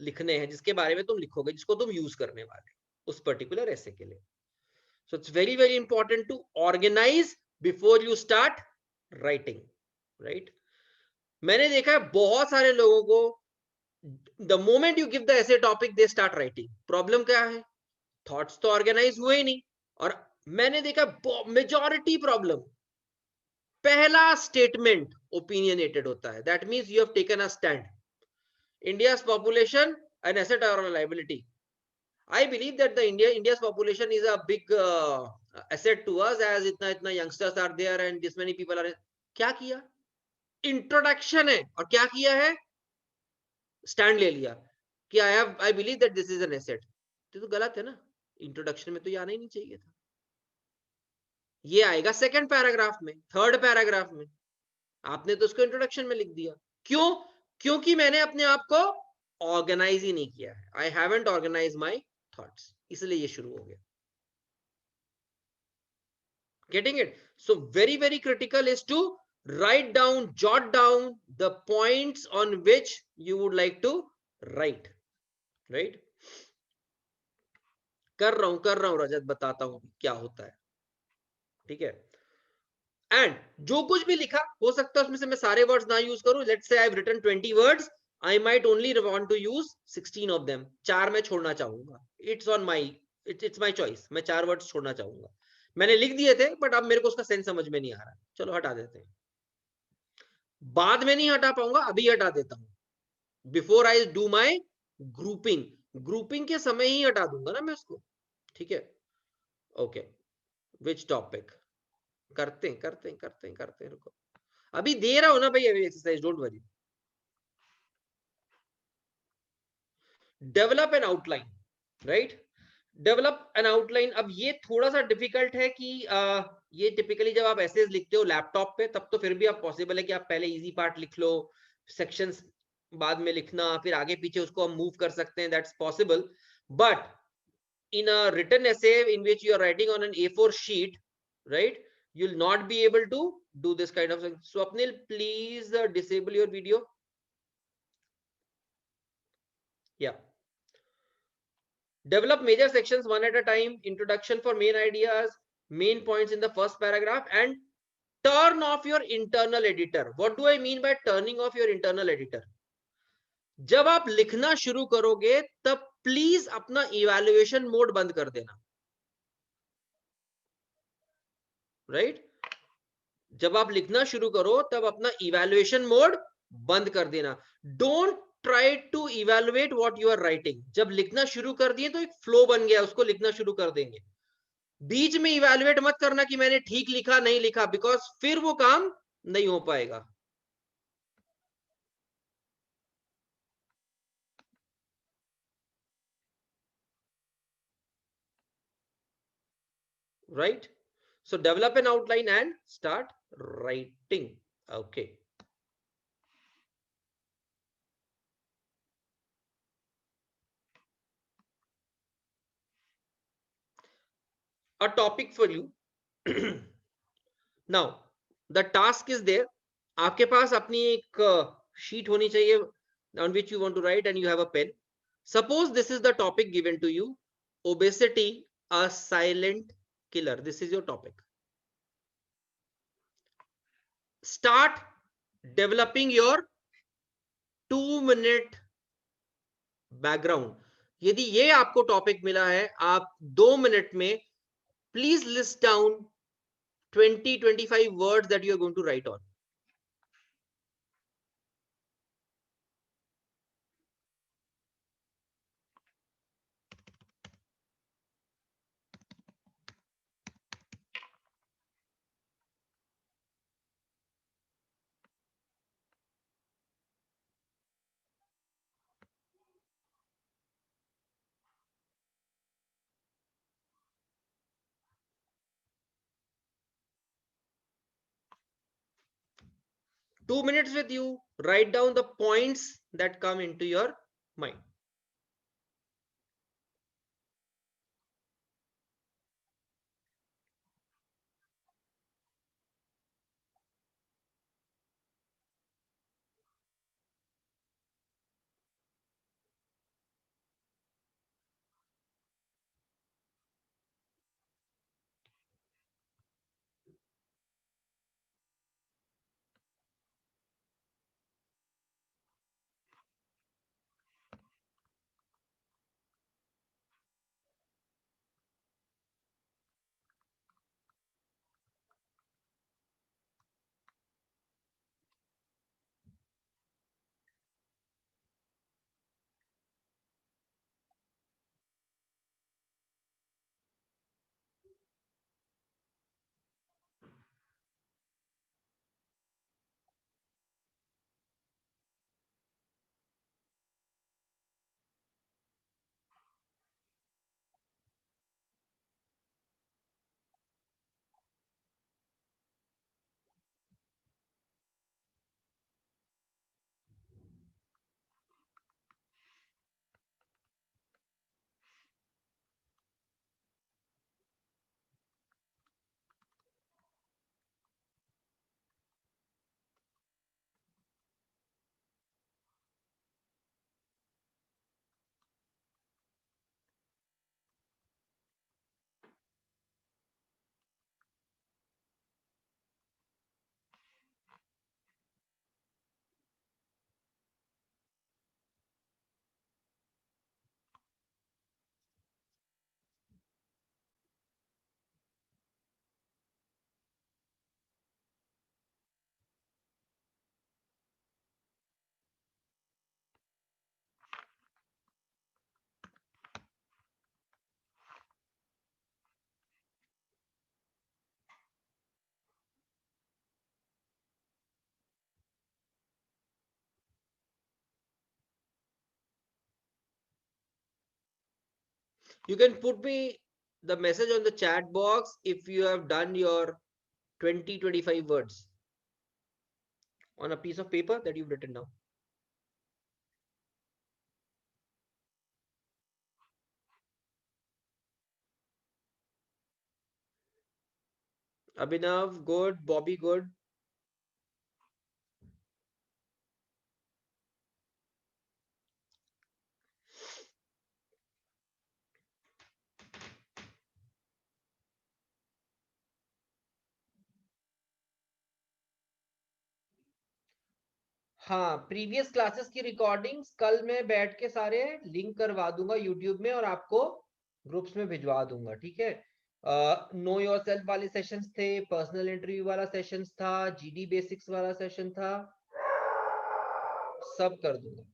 लिखने हैं, जिसके बारे में तुम लिखोगे, जिसको तुम यूज करने वाले उस पर्टिकुलर ऐसे के लिए. So it's very very important to organize before you start writing, right? मैंने देखा है बहुत सारे लोगों को the moment you give the essay topic they start writing. Problem क्या है? Thoughts तो organize हुए ही नहीं. और मैंने देखा majority problem पहला statement opinionated होता है. That means you have taken a stand. India's population an asset or a liability. I believe that India's population is a big asset to us as इतना youngsters are there and this many people are. क्या किया? Introduction है और क्या किया है? Stand ले लिया कि I believe that this is an asset. तो गलत है ना. इंट्रोडक्शन में तो ये आना ही नहीं चाहिए था. ये आएगा सेकंड पैराग्राफ में, थर्ड पैराग्राफ में. आपने तो उसको इंट्रोडक्शन में लिख दिया. क्यों? क्योंकि मैंने अपने आप को ऑर्गेनाइज ही नहीं किया है. I haven't organise my thoughts, इसलिए ये शुरू हो गया. Getting it? So very very critical is to write down, jot down the points on which you would like to write, right? कर रहा हूं रजत, बताता हूं क्या होता है. ठीक है. एंड जो कुछ भी लिखा हो सकता है उसमें से मैं सारे वर्ड्स ना यूज करूं. Let's say I have written 20 words, I might only want to use 16 of them. 4 मैं छोड़ना चाहूंगा. It's on my, it's my choice. मैं 4 वर्ड्स छोड़ना चाहूंगा. मैंने लिख दिए थे बट अब मेरे को उसका सेंस समझ में नहीं आ रहा. चलो हटा देते हैं. बाद में नहीं हटा पाऊंगा, अभी हटा देता हूं. Before I do my grouping, grouping के समय ही हटा दूंगा ना मैं उसको. ठीक है. ओके. Which topic? करते हैं. रुको, अभी दे रहा हूं ना भाई exercise, don't worry. Develop an outline, right? Develop an outline. अब ये थोड़ा सा डिफिकल्ट है कि ये टिपिकली जब आप एसेज लिखते हो लैपटॉप पे तब तो फिर भी आप पॉसिबल है कि आप पहले इजी पार्ट लिख लो, सेक्शंस बाद में लिखना, फिर आगे पीछे उसको हम मूव कर सकते हैं. That's possible. But in a written essay in which you are writing on an A4 sheet, right, you will not be able to do this kind of thing. Swapnil, please disable your video. Yeah. Develop major sections one at a time. Introduction for main ideas, main points in the first paragraph, and turn off your internal editor. What do I mean by turning off your internal editor? जब आप लिखना शुरू करोगे तब please अपना evaluation mode बंद कर देना, राइट? जब आप लिखना शुरू करो तब अपना इवैल्यूएशन मोड बंद कर देना। Don't try to evaluate what you are writing. जब लिखना शुरू कर दिए तो एक फ्लो बन गया, उसको लिखना शुरू कर देंगे। बीच में इवैल्यूएट मत करना कि मैंने ठीक लिखा नहीं लिखा, बिकॉज फिर वो काम नहीं हो पाएगा। Right? So develop an outline and start writing. Okay. A topic for you. Now, the task is there. आपके पास अपनी एक sheet होनी चाहिए on which you want to write, and you have a pen. Suppose this is the topic given to you. Obesity, a silent killer. This is your topic. Start developing your 2-minute background. यदि ये आपको topic मिला है, आप 2 minute में please list down 20-25 words that you are going to write on. Two minutes with you, write down the points that come into your mind. You can put me the message on the chat box if you have done your 20-25 words on a piece of paper that you've written down. Abhinav, good. Bobby, good. हाँ, previous classes की recordings कल मैं बैठ के सारे link करवा दूंगा YouTube में और आपको ग्रुप्स में भिजवा दूंगा, ठीक है। नो योरसेल्फ वाले सेशंस थे, पर्सनल इंटरव्यू वाला सेशंस था, जीडी बेसिक्स वाला सेशन था, सब कर दूंगा।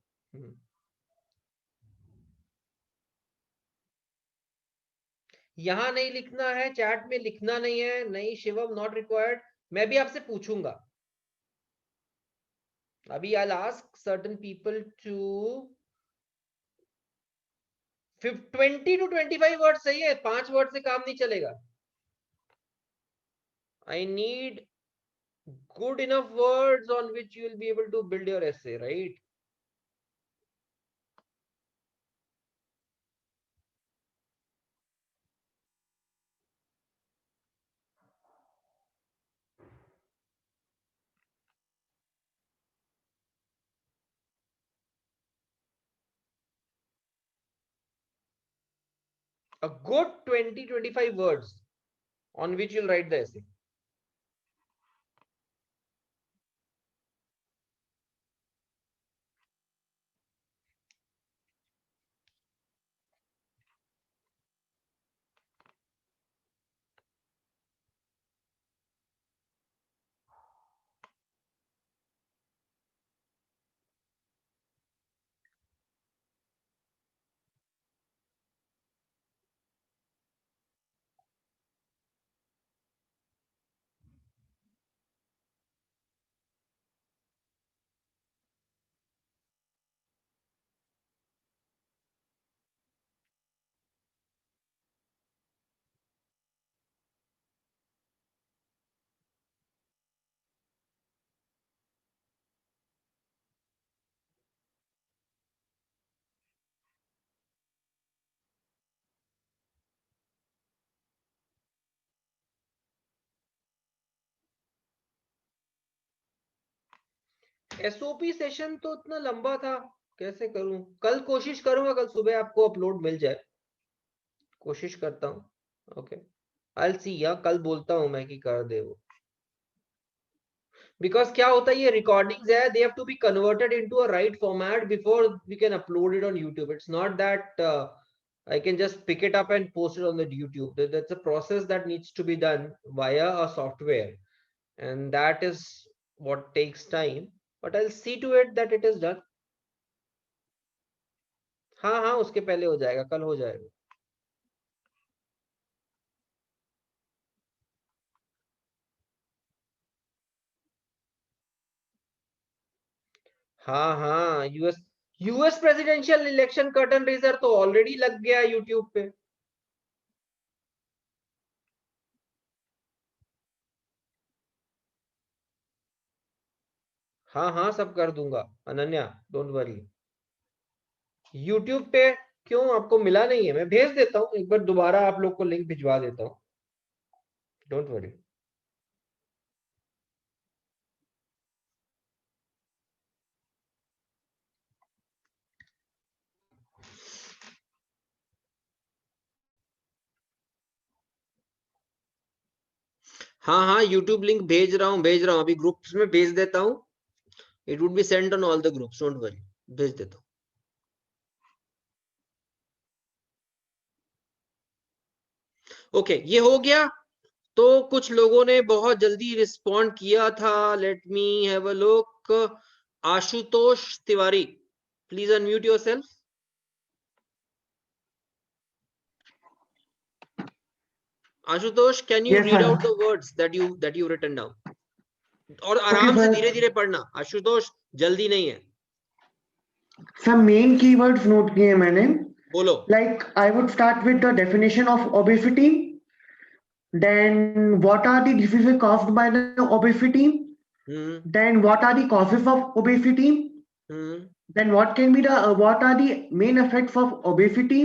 यहां नहीं लिखना है, चैट में लिखना नहीं है, नहीं शिवम नॉट रिक्वायर्ड। मैं भी आपसे पूछूंगा अभी। I'll ask certain people to 20 to 25 word सही है, 5 वर्ड से काम नहीं चलेगा। I need good enough words on which you will be able to build your essay, right? A good 20-25 words on which you'll write the essay. SOP session तो इतना लंबा था, कैसे करूं? कल कोशिश करूंगा, कल सुबह आपको अपलोड मिल जाए, कोशिश करता हूं। Okay, I'll see। या कल बोलता हूं मैं कि कर दे वो। बिकॉज क्या होता है, ये रिकॉर्डिंग्स है, they have to be converted into a right format before we can upload it on YouTube. It's not that I can just pick it up and post it on the YouTube. That's a process that needs to be done via a software, and that is what takes time. But I'll see to it that it is done. हाँ हाँ, उसके पहले हो जाएगा, कल हो जाएगा। हाँ हाँ, US presidential election curtain raiser तो ऑलरेडी लग गया यूट्यूब पे। हाँ हाँ, सब कर दूंगा अनन्या, डोंट वरी। यूट्यूब पे क्यों आपको मिला नहीं है? मैं भेज देता हूँ, एक बार दोबारा आप लोग को लिंक भिजवा देता हूँ, डोंट वरी। हाँ हाँ, यूट्यूब लिंक भेज रहा हूँ अभी, ग्रुप्स में भेज देता हूँ। It would be send on all the groups, don't worry, भेज देता हूँ। ओके, ये हो गया। तो कुछ लोगों ने बहुत जल्दी रिस्पॉन्ड किया था, let me have a look. Ashutosh Tiwari, please unmute yourself. Ashutosh, can you read out the words that you've written down? और आराम से धीरे धीरे पढ़ना आशुतोष, जल्दी नहीं है। Some main keywords note किए हैं मैंने। बोलो। Like I would start with the definition of obesity. Then what are the diseases caused by the obesity? Then what are the causes of obesity? Then what can be the what are the main effects of obesity?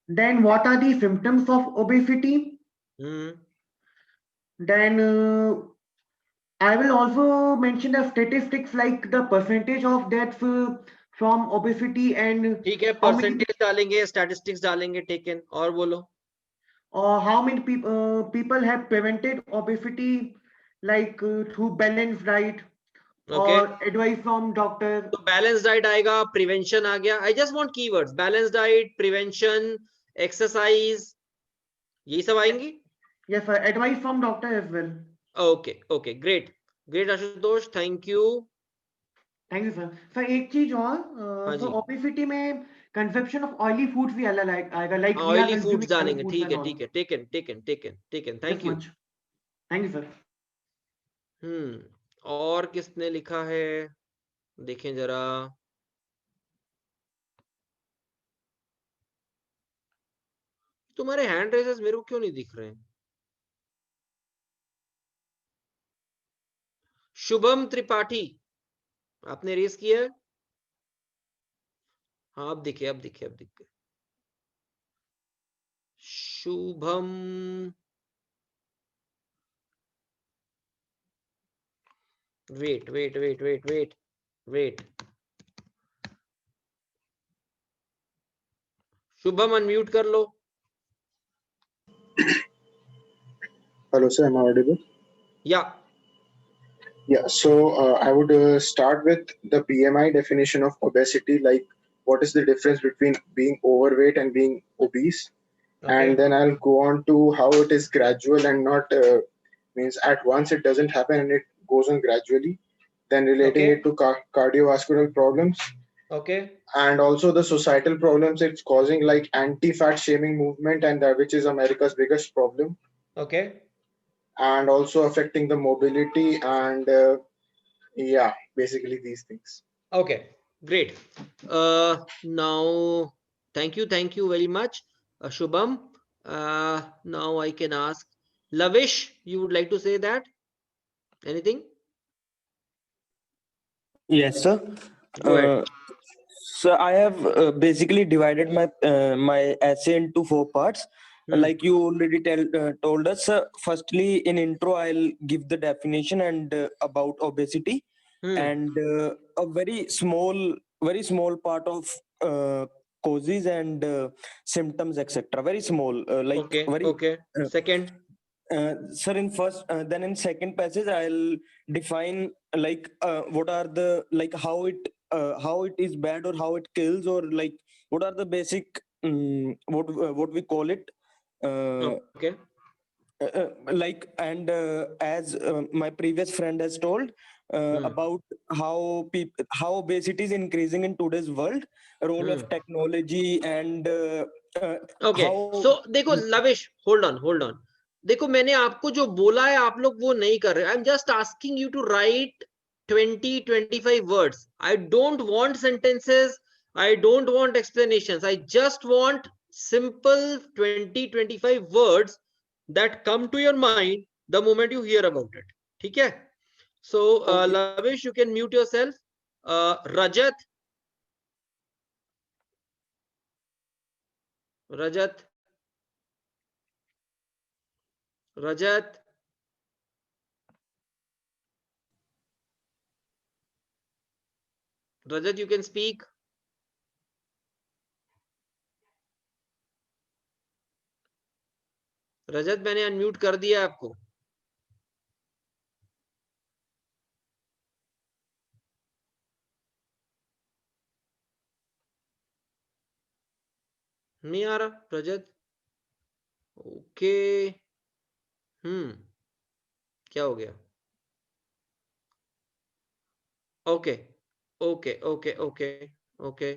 Then what are the symptoms of obesity? Then I will also mention the statistics like the percentage of deaths from obesity and ठीक है, percentage डालेंगे, statistics डालेंगे, taken. और बोलो। how many people have prevented obesity like through balanced diet, Okay. or advice from doctor. तो balance diet आएगा, prevention आ गया. I just want keywords. Balance diet, prevention, exercise, यही सब आएंगी. Yes, sir. Advice from doctor as well. Okay, okay, great, great Ashutosh, thank you. Thank you sir. Sir एक चीज और, हाँ सर जी. ओबेसिटी में कंजप्शन ऑफ ऑयली फूड्स भी अलग आएगा, like we are oily foods consuming oil डालेंगे. फूड्स ठीक एंड है, ऑल. ठीक है. Taken. Thank you. Much. Thank you sir. और किसने लिखा है, देखें जरा. तुम्हारे हैंड रेजेस मेरे को क्यों नहीं दिख रहे हैं? शुभम त्रिपाठी, आपने रेस किया है? हाँ, अब दिखे. शुभम, वेट. शुभम अनम्यूट कर लो. Hello, sir. Am I audible? या Yeah. So I would start with the BMI definition of obesity. Like, what is the difference between being overweight and being obese? And then I'll go on to how it is gradual and not means at once it doesn't happen and it goes on gradually. Then relating Okay. it to cardiovascular problems okay. and also the societal problems it's causing, like anti-fat shaming movement, and that which is America's biggest problem. Okay. And also affecting the mobility and yeah, basically these things. Okay, great. Now, thank you very much, Shubham. Now I can ask Lavish, you would like to say that? Anything? Yes, sir. Go ahead. So I have basically divided my essay into 4 parts. Like you already told us. Firstly, in intro, I'll give the definition and about obesity, and a very small part of causes and symptoms, etc. Very small, like Okay. very. Okay. Second. Sir, then in second passage, I'll define like what are the, like how it is bad or how it kills, or like what are the basic what we call it. Okay. Like, and as my previous friend has told about how obesity is increasing in today's world, role of technology and Okay. So देखो Lavish, hold on. देखो मैंने आपको जो बोला है आप लोग वो नहीं कर रहे. I'm just asking you to write 20-25 words. I don't want sentences. I don't want explanations. I just want simple 20-25 words that come to your mind the moment you hear about it. ठीक है? So Okay. Lavish, you can mute yourself. Rajat. Rajat, you can speak. रजत, मैंने unmute कर दिया आपको. नहीं आ रहा रजत. Okay. क्या हो गया? Okay.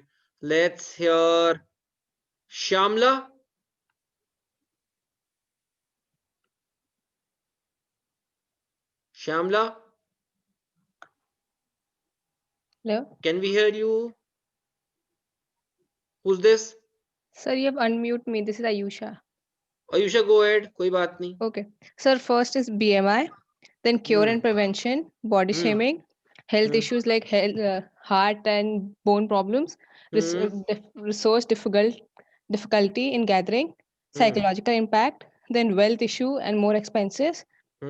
Let's hear Shyamala. Hello. Can we hear you? Who's this? Sir, you have unmute me. This is Ayusha. Ayusha, go ahead. कोई बात नहीं. Okay. Sir, first is BMI, then cure and prevention, body shaming, health issues like heart and bone problems, resource difficulty in gathering, psychological impact, then wealth issue and more expenses,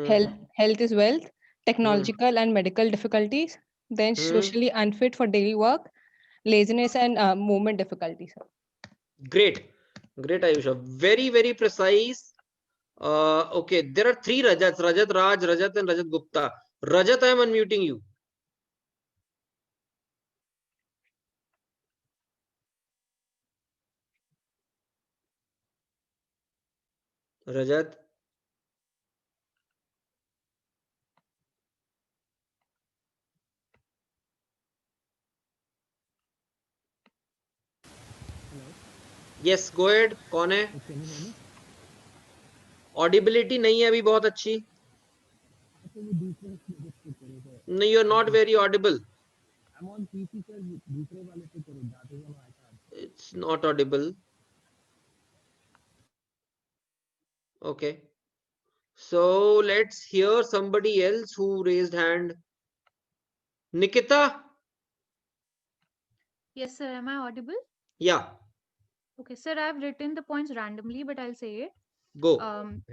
health is wealth, technological and medical difficulties, then socially unfit for daily work, laziness and movement difficulties. Great, Ayusha. Very, very precise. Okay, there are 3 Rajats: Rajat Raj, Rajat, and Rajat Gupta. Rajat, I am unmuting you. Rajat, yes go ahead, कौन है? Audibility नहीं है अभी बहुत अच्छी, नहीं you are not very audible, it's not audible. Okay, so let's hear somebody else who raised hand. Nikita? Yes, sir. Am I audible? Yeah, Okay, sir. I've written the points randomly, but I'll say it. go.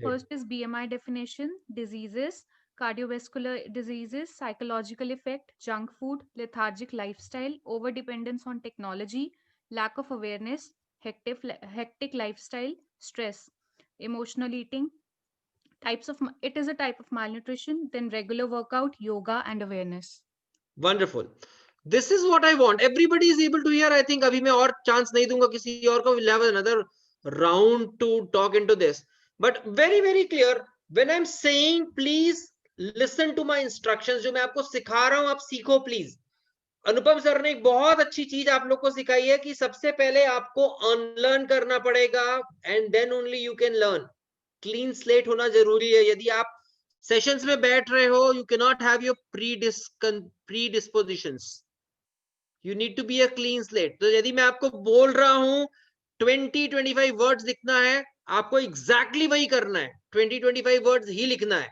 First is BMI definition, diseases, cardiovascular diseases, psychological effect, junk food, lethargic lifestyle, over dependence on technology, lack of awareness, hectic lifestyle, stress, emotional eating, it is a type of malnutrition, then regular workout, yoga, and awareness. Wonderful. This is what I want. Everybody is able to hear. I think अभी मैं और chance नहीं दूंगा किसी और को. We'll have another round to talk into this. But very very clear. When I'm saying please listen to my instructions, जो मैं आपको सिखा रहा हूं आप सीखो please. अनुपम सर ने एक बहुत अच्छी चीज आप लोग को सिखाई है कि सबसे पहले आपको अनलर्न करना पड़ेगा and then only you can learn. Clean slate होना जरूरी है. यदि आप सेशंस में बैठ रहे हो, you can not have your predispositions, you need to be a clean slate. तो यदि मैं आपको बोल रहा हूं 20-25 वर्ड्स लिखना है, आपको एग्जैक्टली वही करना है. 20-25 वर्ड्स ही लिखना है,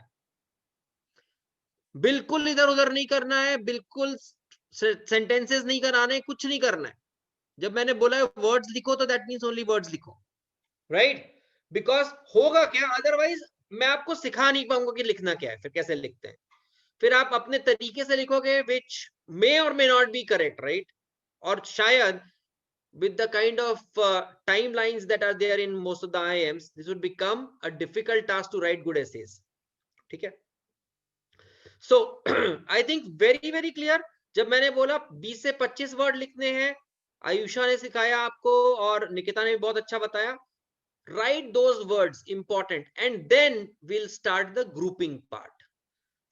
बिल्कुल इधर उधर नहीं करना है, बिल्कुल सेंटेंसेस नहीं कराने, कुछ नहीं करना है. जब मैंने बोला है वर्ड्स लिखो तो दैट मीन्स ओनली वर्ड्स लिखो, राइट? बिकॉज होगा क्या, अदरवाइज मैं आपको सिखा नहीं पाऊंगा कि लिखना क्या है, फिर कैसे लिखते हैं, फिर आप अपने तरीके से लिखोगे विच मे और may not be correct, right? और शायद with the kind of timelines that are there in most of the IIMs, this would become a difficult task to write good essays. ठीक है? So I think very very clear. जब मैंने बोला 20 से 25 word लिखने हैं, आयुषा ने सिखाया आपको और निकिता ने भी बहुत अच्छा बताया. Write those words important and then we'll start the grouping part.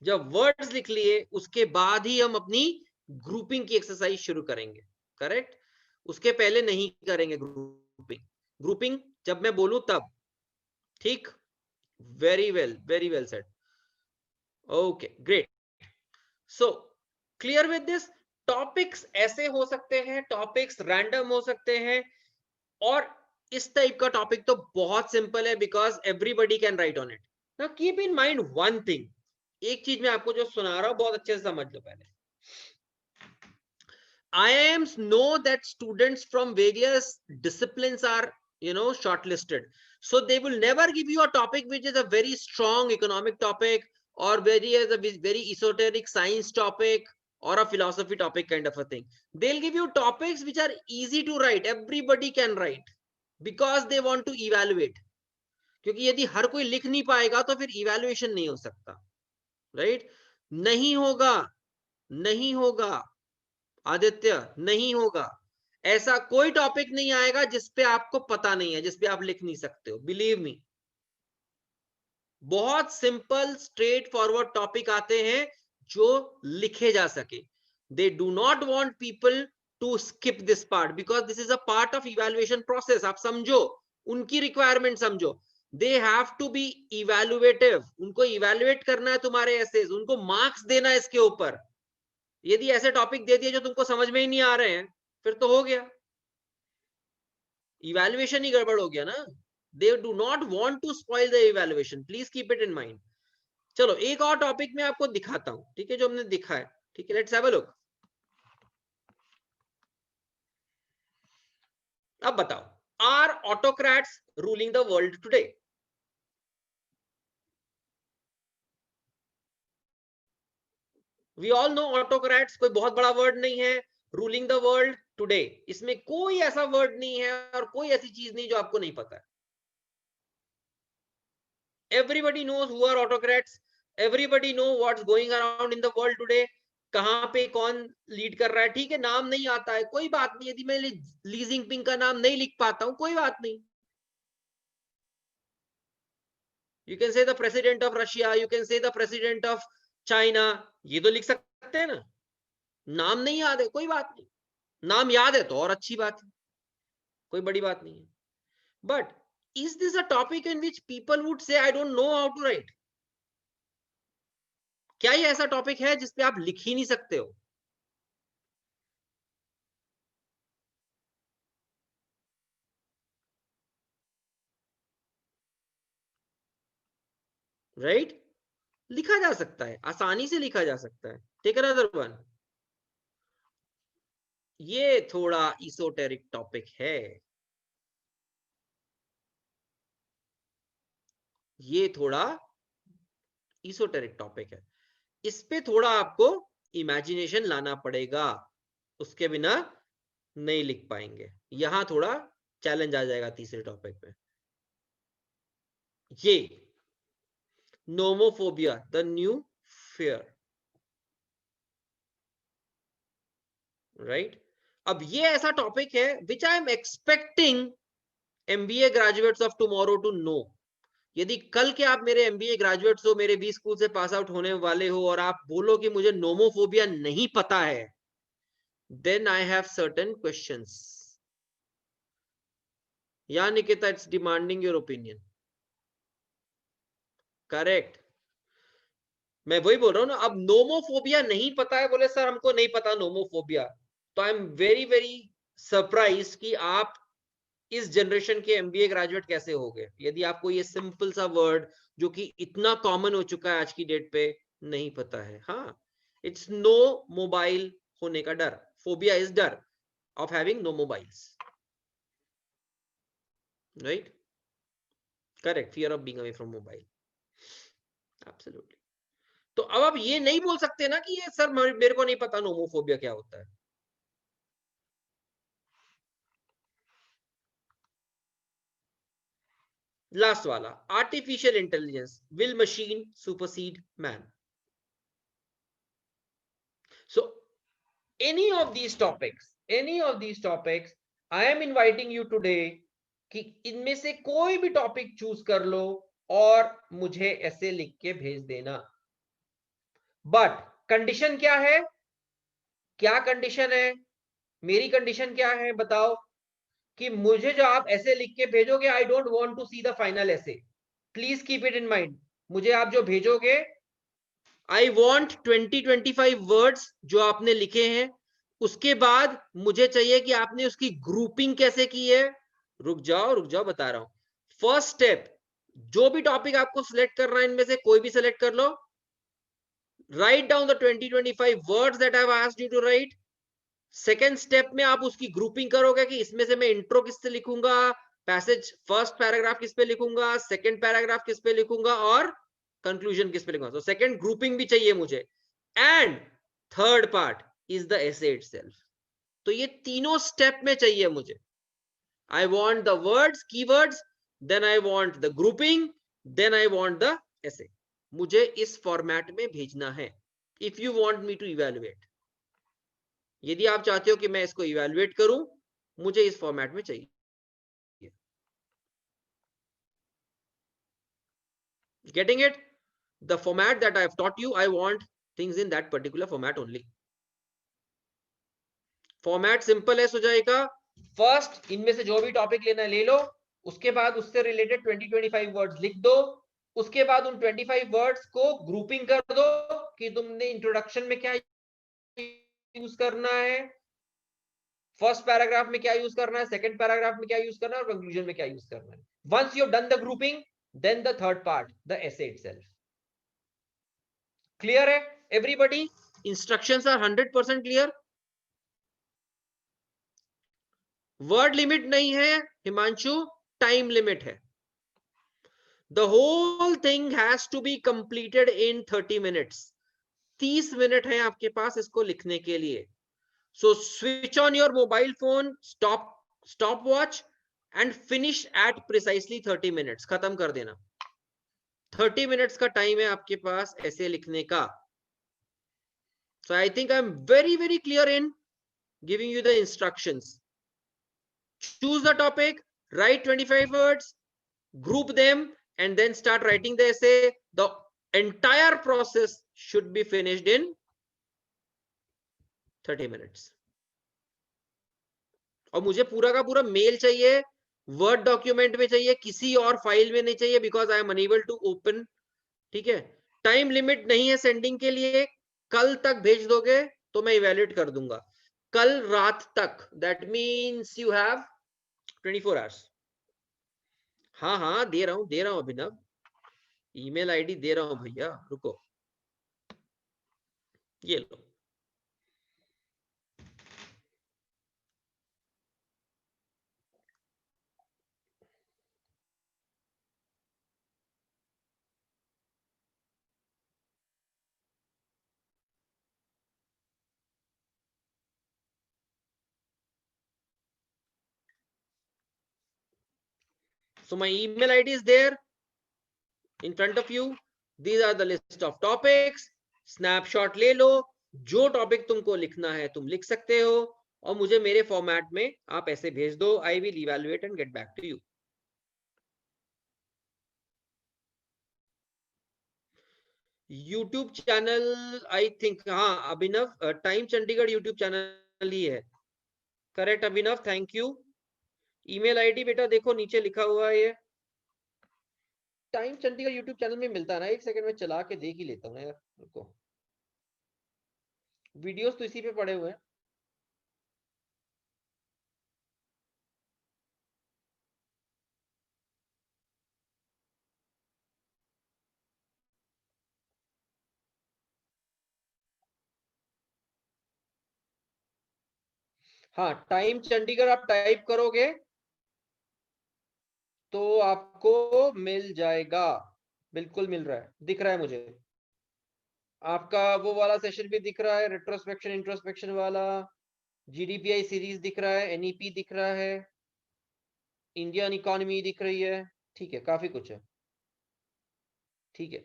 जब words लिख लिए उसके बाद ही हम अपनी ग्रुपिंग की एक्सरसाइज शुरू करेंगे, करेक्ट? उसके पहले नहीं करेंगे ग्रुपिंग. ग्रुपिंग जब मैं बोलूं तब, ठीक? Very well said. Okay great. So clear with this. Topics ऐसे हो सकते हैं, टॉपिक्स रैंडम हो सकते हैं, और इस टाइप का टॉपिक तो बहुत सिंपल है because everybody can write on it. Now keep in mind one thing. एक चीज मैं आपको जो सुना रहा हूं बहुत अच्छे से समझ लो. पहले IIMs know that students from various disciplines are, shortlisted. So they will never give you a topic which is a very strong economic topic or very esoteric science topic or a philosophy topic kind of a thing. They'll give you topics which are easy to write. Everybody can write because they want to evaluate. क्योंकि यदि हर कोई लिख नहीं पाएगा तो फिर evaluation नहीं हो सकता, राइट? नहीं होगा आदित्य, नहीं होगा. ऐसा कोई टॉपिक नहीं आएगा जिसपे आपको पता नहीं है, जिसपे आप लिख नहीं सकते हो. बिलीव मी, बहुत सिंपल स्ट्रेट फॉरवर्ड टॉपिक आते हैं जो लिखे जा सके. They do not want people to skip this part because this is a part of evaluation process. आप समझो, उनकी रिक्वायरमेंट समझो. They have to be evaluative. उनको इवैल्यूएट करना है तुम्हारे एसेज, उनको मार्क्स देना है इसके ऊपर. यदि ऐसे टॉपिक दे दिए जो तुमको समझ में ही नहीं आ रहे हैं, फिर तो हो गया, इवैल्यूएशन ही गड़बड़ हो गया ना. They do not want to spoil the evaluation. Please keep it in mind. चलो एक और टॉपिक मैं आपको दिखाता हूं, ठीक है, जो हमने दिखा है. ठीक है, लेट्स हैव अ लुक. अब बताओ, are autocrats ruling the world today? We all know autocrats कोई बहुत बड़ा वर्ड नहीं है. रूलिंग द वर्ल्ड टुडे, इसमें कोई ऐसा वर्ड नहीं है और कोई ऐसी चीज नहीं जो आपको नहीं पता है. Everybody knows who are autocrats. Everybody know what's going around in the world today. कहां पे कौन लीड कर रहा है. ठीक है, नाम नहीं आता है, कोई बात नहीं. यदि मैं ली जिनपिंग का नाम नहीं लिख पाता हूं, कोई बात नहीं. You can say the president of Russia, you can say the president of China. ये तो लिख सकते हैं ना. नाम नहीं याद है कोई बात नहीं, नाम याद है तो और अच्छी बात है, कोई बड़ी बात नहीं है. But is this a topic in which people would say I don't know how to write? क्या ये ऐसा टॉपिक है जिसपे आप लिख ही नहीं सकते हो? राइट? लिखा जा सकता है, आसानी से लिखा जा सकता है. Take another one. ये थोड़ा इsoteric टॉपिक है, ये थोड़ा इsoteric टॉपिक है. इस पे थोड़ा आपको इमेजिनेशन लाना पड़ेगा, उसके बिना नहीं लिख पाएंगे. यहां थोड़ा चैलेंज आ जाएगा तीसरे टॉपिक पे. ये nomophobia, the new fear. Right? अब ये ऐसा टॉपिक है which I am expecting MBA graduates of tomorrow to know. यदि कल के आप मेरे MBA ग्रेजुएट्स हो, मेरे B स्कूल से पास आउट होने वाले हो और आप बोलो कि मुझे नोमोफोबिया नहीं पता है, then I have certain questions. Yeah, Nikita, it's demanding your opinion. Correct. मैं वही बोल रहा हूं ना. अब नोमोफोबिया नहीं पता है, बोले सर हमको नहीं पता नोमोफोबिया, तो I am very very surprise कि आप इस जनरेशन के MBA ग्रेजुएट कैसे हो गए यदि आपको ये सिंपल सा वर्ड जो कि इतना कॉमन हो चुका है आज की डेट पे नहीं पता है. हाँ, इट्स नो मोबाइल होने का डर. फोबिया इज डर of having no mobiles. Right? Correct. Fear of being away from mobile. Absolutely. तो अब आप ये नहीं बोल सकते ना कि ये सर मेरे को नहीं पता नोमोफोबिया क्या होता है. लास्ट वाला, artificial intelligence, will machine supersede man. So any of these topics I am inviting you today कि इनमें से कोई भी टॉपिक चूज कर लो और मुझे ऐसे लिख के भेज देना. बट कंडीशन क्या है? क्या कंडीशन है? मेरी कंडीशन क्या है बताओ? कि मुझे जो आप ऐसे लिख के भेजोगे, I don't want to see the final essay. Please keep it in mind. मुझे आप जो भेजोगे, आई वॉन्ट 20-25 वर्ड्स जो आपने लिखे हैं. उसके बाद मुझे चाहिए कि आपने उसकी ग्रुपिंग कैसे की है. रुक जाओ बता रहा हूं. फर्स्ट स्टेप, जो भी टॉपिक आपको सिलेक्ट करना है इनमें से कोई भी सिलेक्ट कर लो. Write down the 20-25 words that I have asked you to write. Second step में आप उसकी ग्रुपिंग करोगे कि इसमें से मैं इंट्रो किस पे लिखूंगा, पैसेज फर्स्ट पैराग्राफ किस पे लिखूंगा, सेकंड पैराग्राफ किस पे लिखूंगा और कंक्लूजन किस पे लिखूंगा. तो सेकंड ग्रुपिंग भी चाहिए मुझे. And third part is the essay itself. तो ये तीनों स्टेप में चाहिए मुझे. I want the words, keywords, then I want the grouping, then I want the essay. मुझे इस फॉर्मेट में भेजना है. If you want me to evaluate, यदि आप चाहते हो कि मैं इसको इवैल्यूएट करूं, मुझे इस फॉर्मेट में चाहिए. Getting it? The format that I have taught you, I want things in that particular format only. Format simple है सुजय का. फर्स्ट इनमें से जो भी टॉपिक लेना है ले लो, उसके बाद उससे रिलेटेड 20-25 वर्ड्स लिख दो. उसके बाद उन 25 वर्ड्स को ग्रुपिंग कर दो कि तुमने इंट्रोडक्शन में क्या यूज करना है, फर्स्ट पैराग्राफ में क्या यूज करना है, सेकंड पैराग्राफ में क्या यूज करना है और कंक्लूजन में क्या यूज करना है. Once you have done the grouping, then the third part, the essay itself. Clear है everybody? Instructions are 100% clear. Word limit नहीं है हिमांशु, time limit है. The whole thing has to be completed in 30 minutes. 30 minute है आपके पास इसको लिखने के लिए. So switch on your mobile phone, stopwatch and finish at precisely 30 minutes. खत्म कर देना. 30 minutes का टाइम है आपके पास ऐसे लिखने का. So I think I'm very clear in giving you the instructions. Choose the topic, write 25 words, group them and then start writing the essay, the entire process should be finished in 30 minutes. और मुझे पूरा का पूरा mail चाहिए, word document में चाहिए, किसी और फाइल में नहीं चाहिए, because I am unable to open. ठीक है, टाइम लिमिट नहीं है सेंडिंग के लिए. कल तक भेज दोगे तो मैं इवैल्यूएट कर दूंगा, कल रात तक. That means you have 24 hours. हाँ हाँ दे रहा हूं अभिनव, ईमेल आईडी दे रहा हूं भैया, रुको, ये लो. So my email ID is there in front of you. These are the list of topics. Snapshot ले लो, जो टॉपिक तुमको लिखना है तुम लिख सकते हो, और मुझे मेरे फॉर्मेट में आप ऐसे भेज दो. I will evaluate and get back to you. YouTube channel I think, हाँ अभिनव, टाइम चंडीगढ़ YouTube चैनल ही है. Correct Abhinav, thank you. Email ID बेटा देखो नीचे लिखा हुआ है, ये टाइम चंडीगढ़ यूट्यूब चैनल में मिलता है ना. एक सेकंड में चला के देख ही लेता हूँ यार, रुको. वीडियोस तो इसी पे पड़े हुए हैं. हाँ, टाइम चंडीगढ़ आप टाइप करोगे तो आपको मिल जाएगा. बिल्कुल मिल रहा है, दिख रहा है मुझे. आपका वो वाला सेशन भी दिख रहा है, रेट्रोस्पेक्शन इंट्रोस्पेक्शन वाला. जीडीपीआई सीरीज दिख रहा है, एनईपी दिख रहा है, इंडियन इकोनॉमी दिख रही है. ठीक है, काफी कुछ है. ठीक है,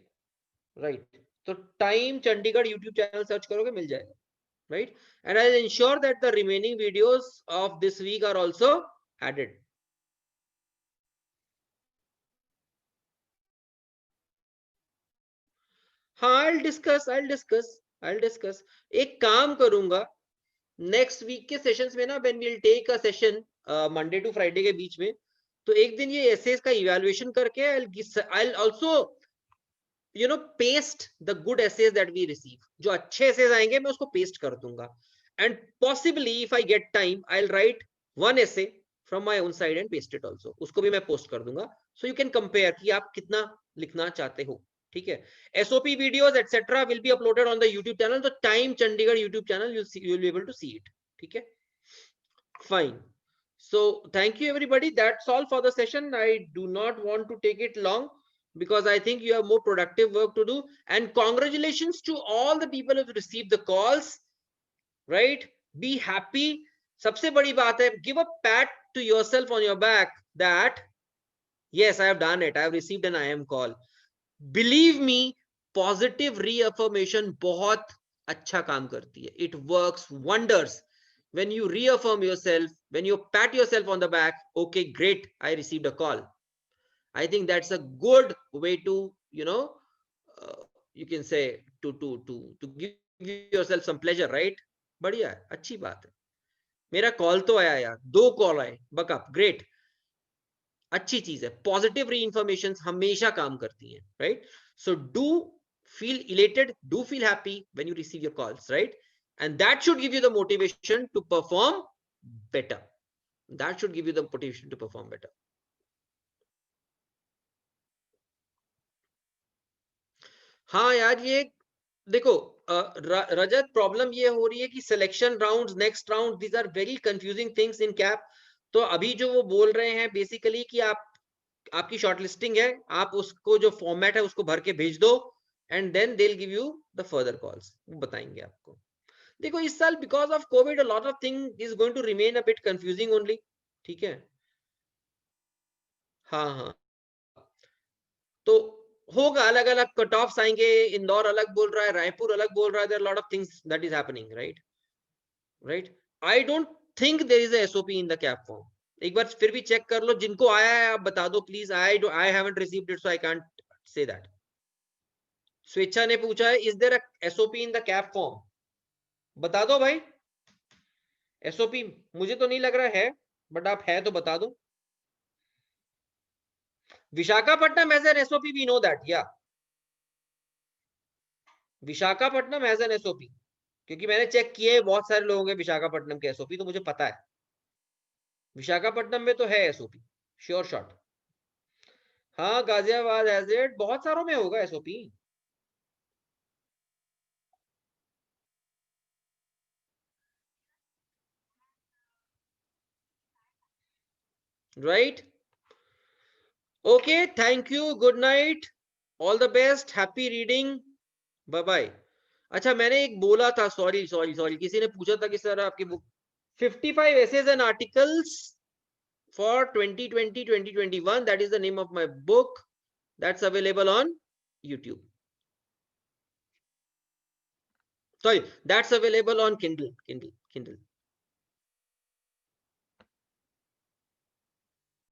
राइट. तो time Chandigarh YouTube channel search करोगे मिल जाएगा, right? And I'll ensure that the remaining videos of this week are also added. हाँ, I'll discuss. एक काम करूंगा, नेक्स्ट वीक के सेशंस में ना, when we'll take a session Monday to Friday के बीच में, तो एक दिन ये एसेस का इवैल्यूएशन करके I'll also paste the good essays that we receive. जो अच्छे essays आएंगे मैं उसको paste कर दूंगा. And possibly if I get time, I'll write one essay from my own side and paste it also. उसको भी मैं post कर दूंगा. So you can compare कि आप कितना लिखना चाहते हो. ठीक है. SOP videos etc. will be uploaded on the YouTube channel. The Time Chandigarh YouTube channel, you'll be able to see it. ठीक है. Fine. So thank you everybody. That's all for the session. I do not want to take it long, because I think you have more productive work to do. And congratulations to all the people who have received the calls, right? Be happy. सबसे बड़ी बात है, give a pat to yourself on your back that yes, I have done it. I have received an IM call. Believe me, positive reaffirmation बहुत अच्छा काम करती है. It works wonders. When you reaffirm yourself, when you pat yourself on the back, okay, great, I received a call. I think that's a good way to, you can say to give yourself some pleasure, right? बढ़िया है, अच्छी बात है. मेरा call तो आया यार, 2 call आए, बकअप, ग्रेट, अच्छी चीज है. पॉजिटिव रीइंफॉर्मेशन हमेशा काम करती हैं, right? So do feel elated, do feel happy when you receive your calls, right? And that should give you the motivation to perform better. That should give you the motivation to perform better. हाँ यार, ये देखो रजत, problem ये हो रही है कि selection rounds, next round, these are very confusing things in CAP. तो अभी जो वो बोल रहे हैं बेसिकली कि आपकी शॉर्टलिस्टिंग है, आप उसको जो फॉर्मेट है उसको भर के भेज दो, and then they will give you the further calls, वो बताएंगे आपको. देखो इस साल because of COVID a lot of thing is going to remain a bit confusing only. ठीक है, हाँ, तो होगा, अलग अलग कट ऑफ्स आएंगे. इंदौर अलग बोल रहा है, रायपुर अलग बोल रहा है. There are lot of things that is happening, right? I don't think there is a SOP in the CAP form. एक बार फिर भी चेक कर लो, जिनको आया है आप बता दो please. I haven't received it, so I can't say that. Swechha ने पूछा है is there a SOP in the CAP form? बता दो भाई एसओपी। मुझे तो नहीं लग रहा है, बट आप है तो बता दो। Visakhapatnam has an SOP, we know that. या विशाखापट्टनम हैज एन एसओपी, क्योंकि मैंने चेक किए बहुत सारे लोगों के विशाखापट्टनम के एसओपी, तो मुझे पता है विशाखापट्टनम में तो है एसओपी, श्योर शॉट। हाँ गाजियाबाद हैज इट, बहुत सारों में होगा SOP. Right, okay, thank you, good night, all the best, happy reading, bye bye. अच्छा मैंने एक बोला था, सॉरी सॉरी सॉरी, किसी ने पूछा था कि सर आपकी book 55 essays and articles for 2020-2021, that is the name of my book, that's available on YouTube. Sorry, that's available on Kindle.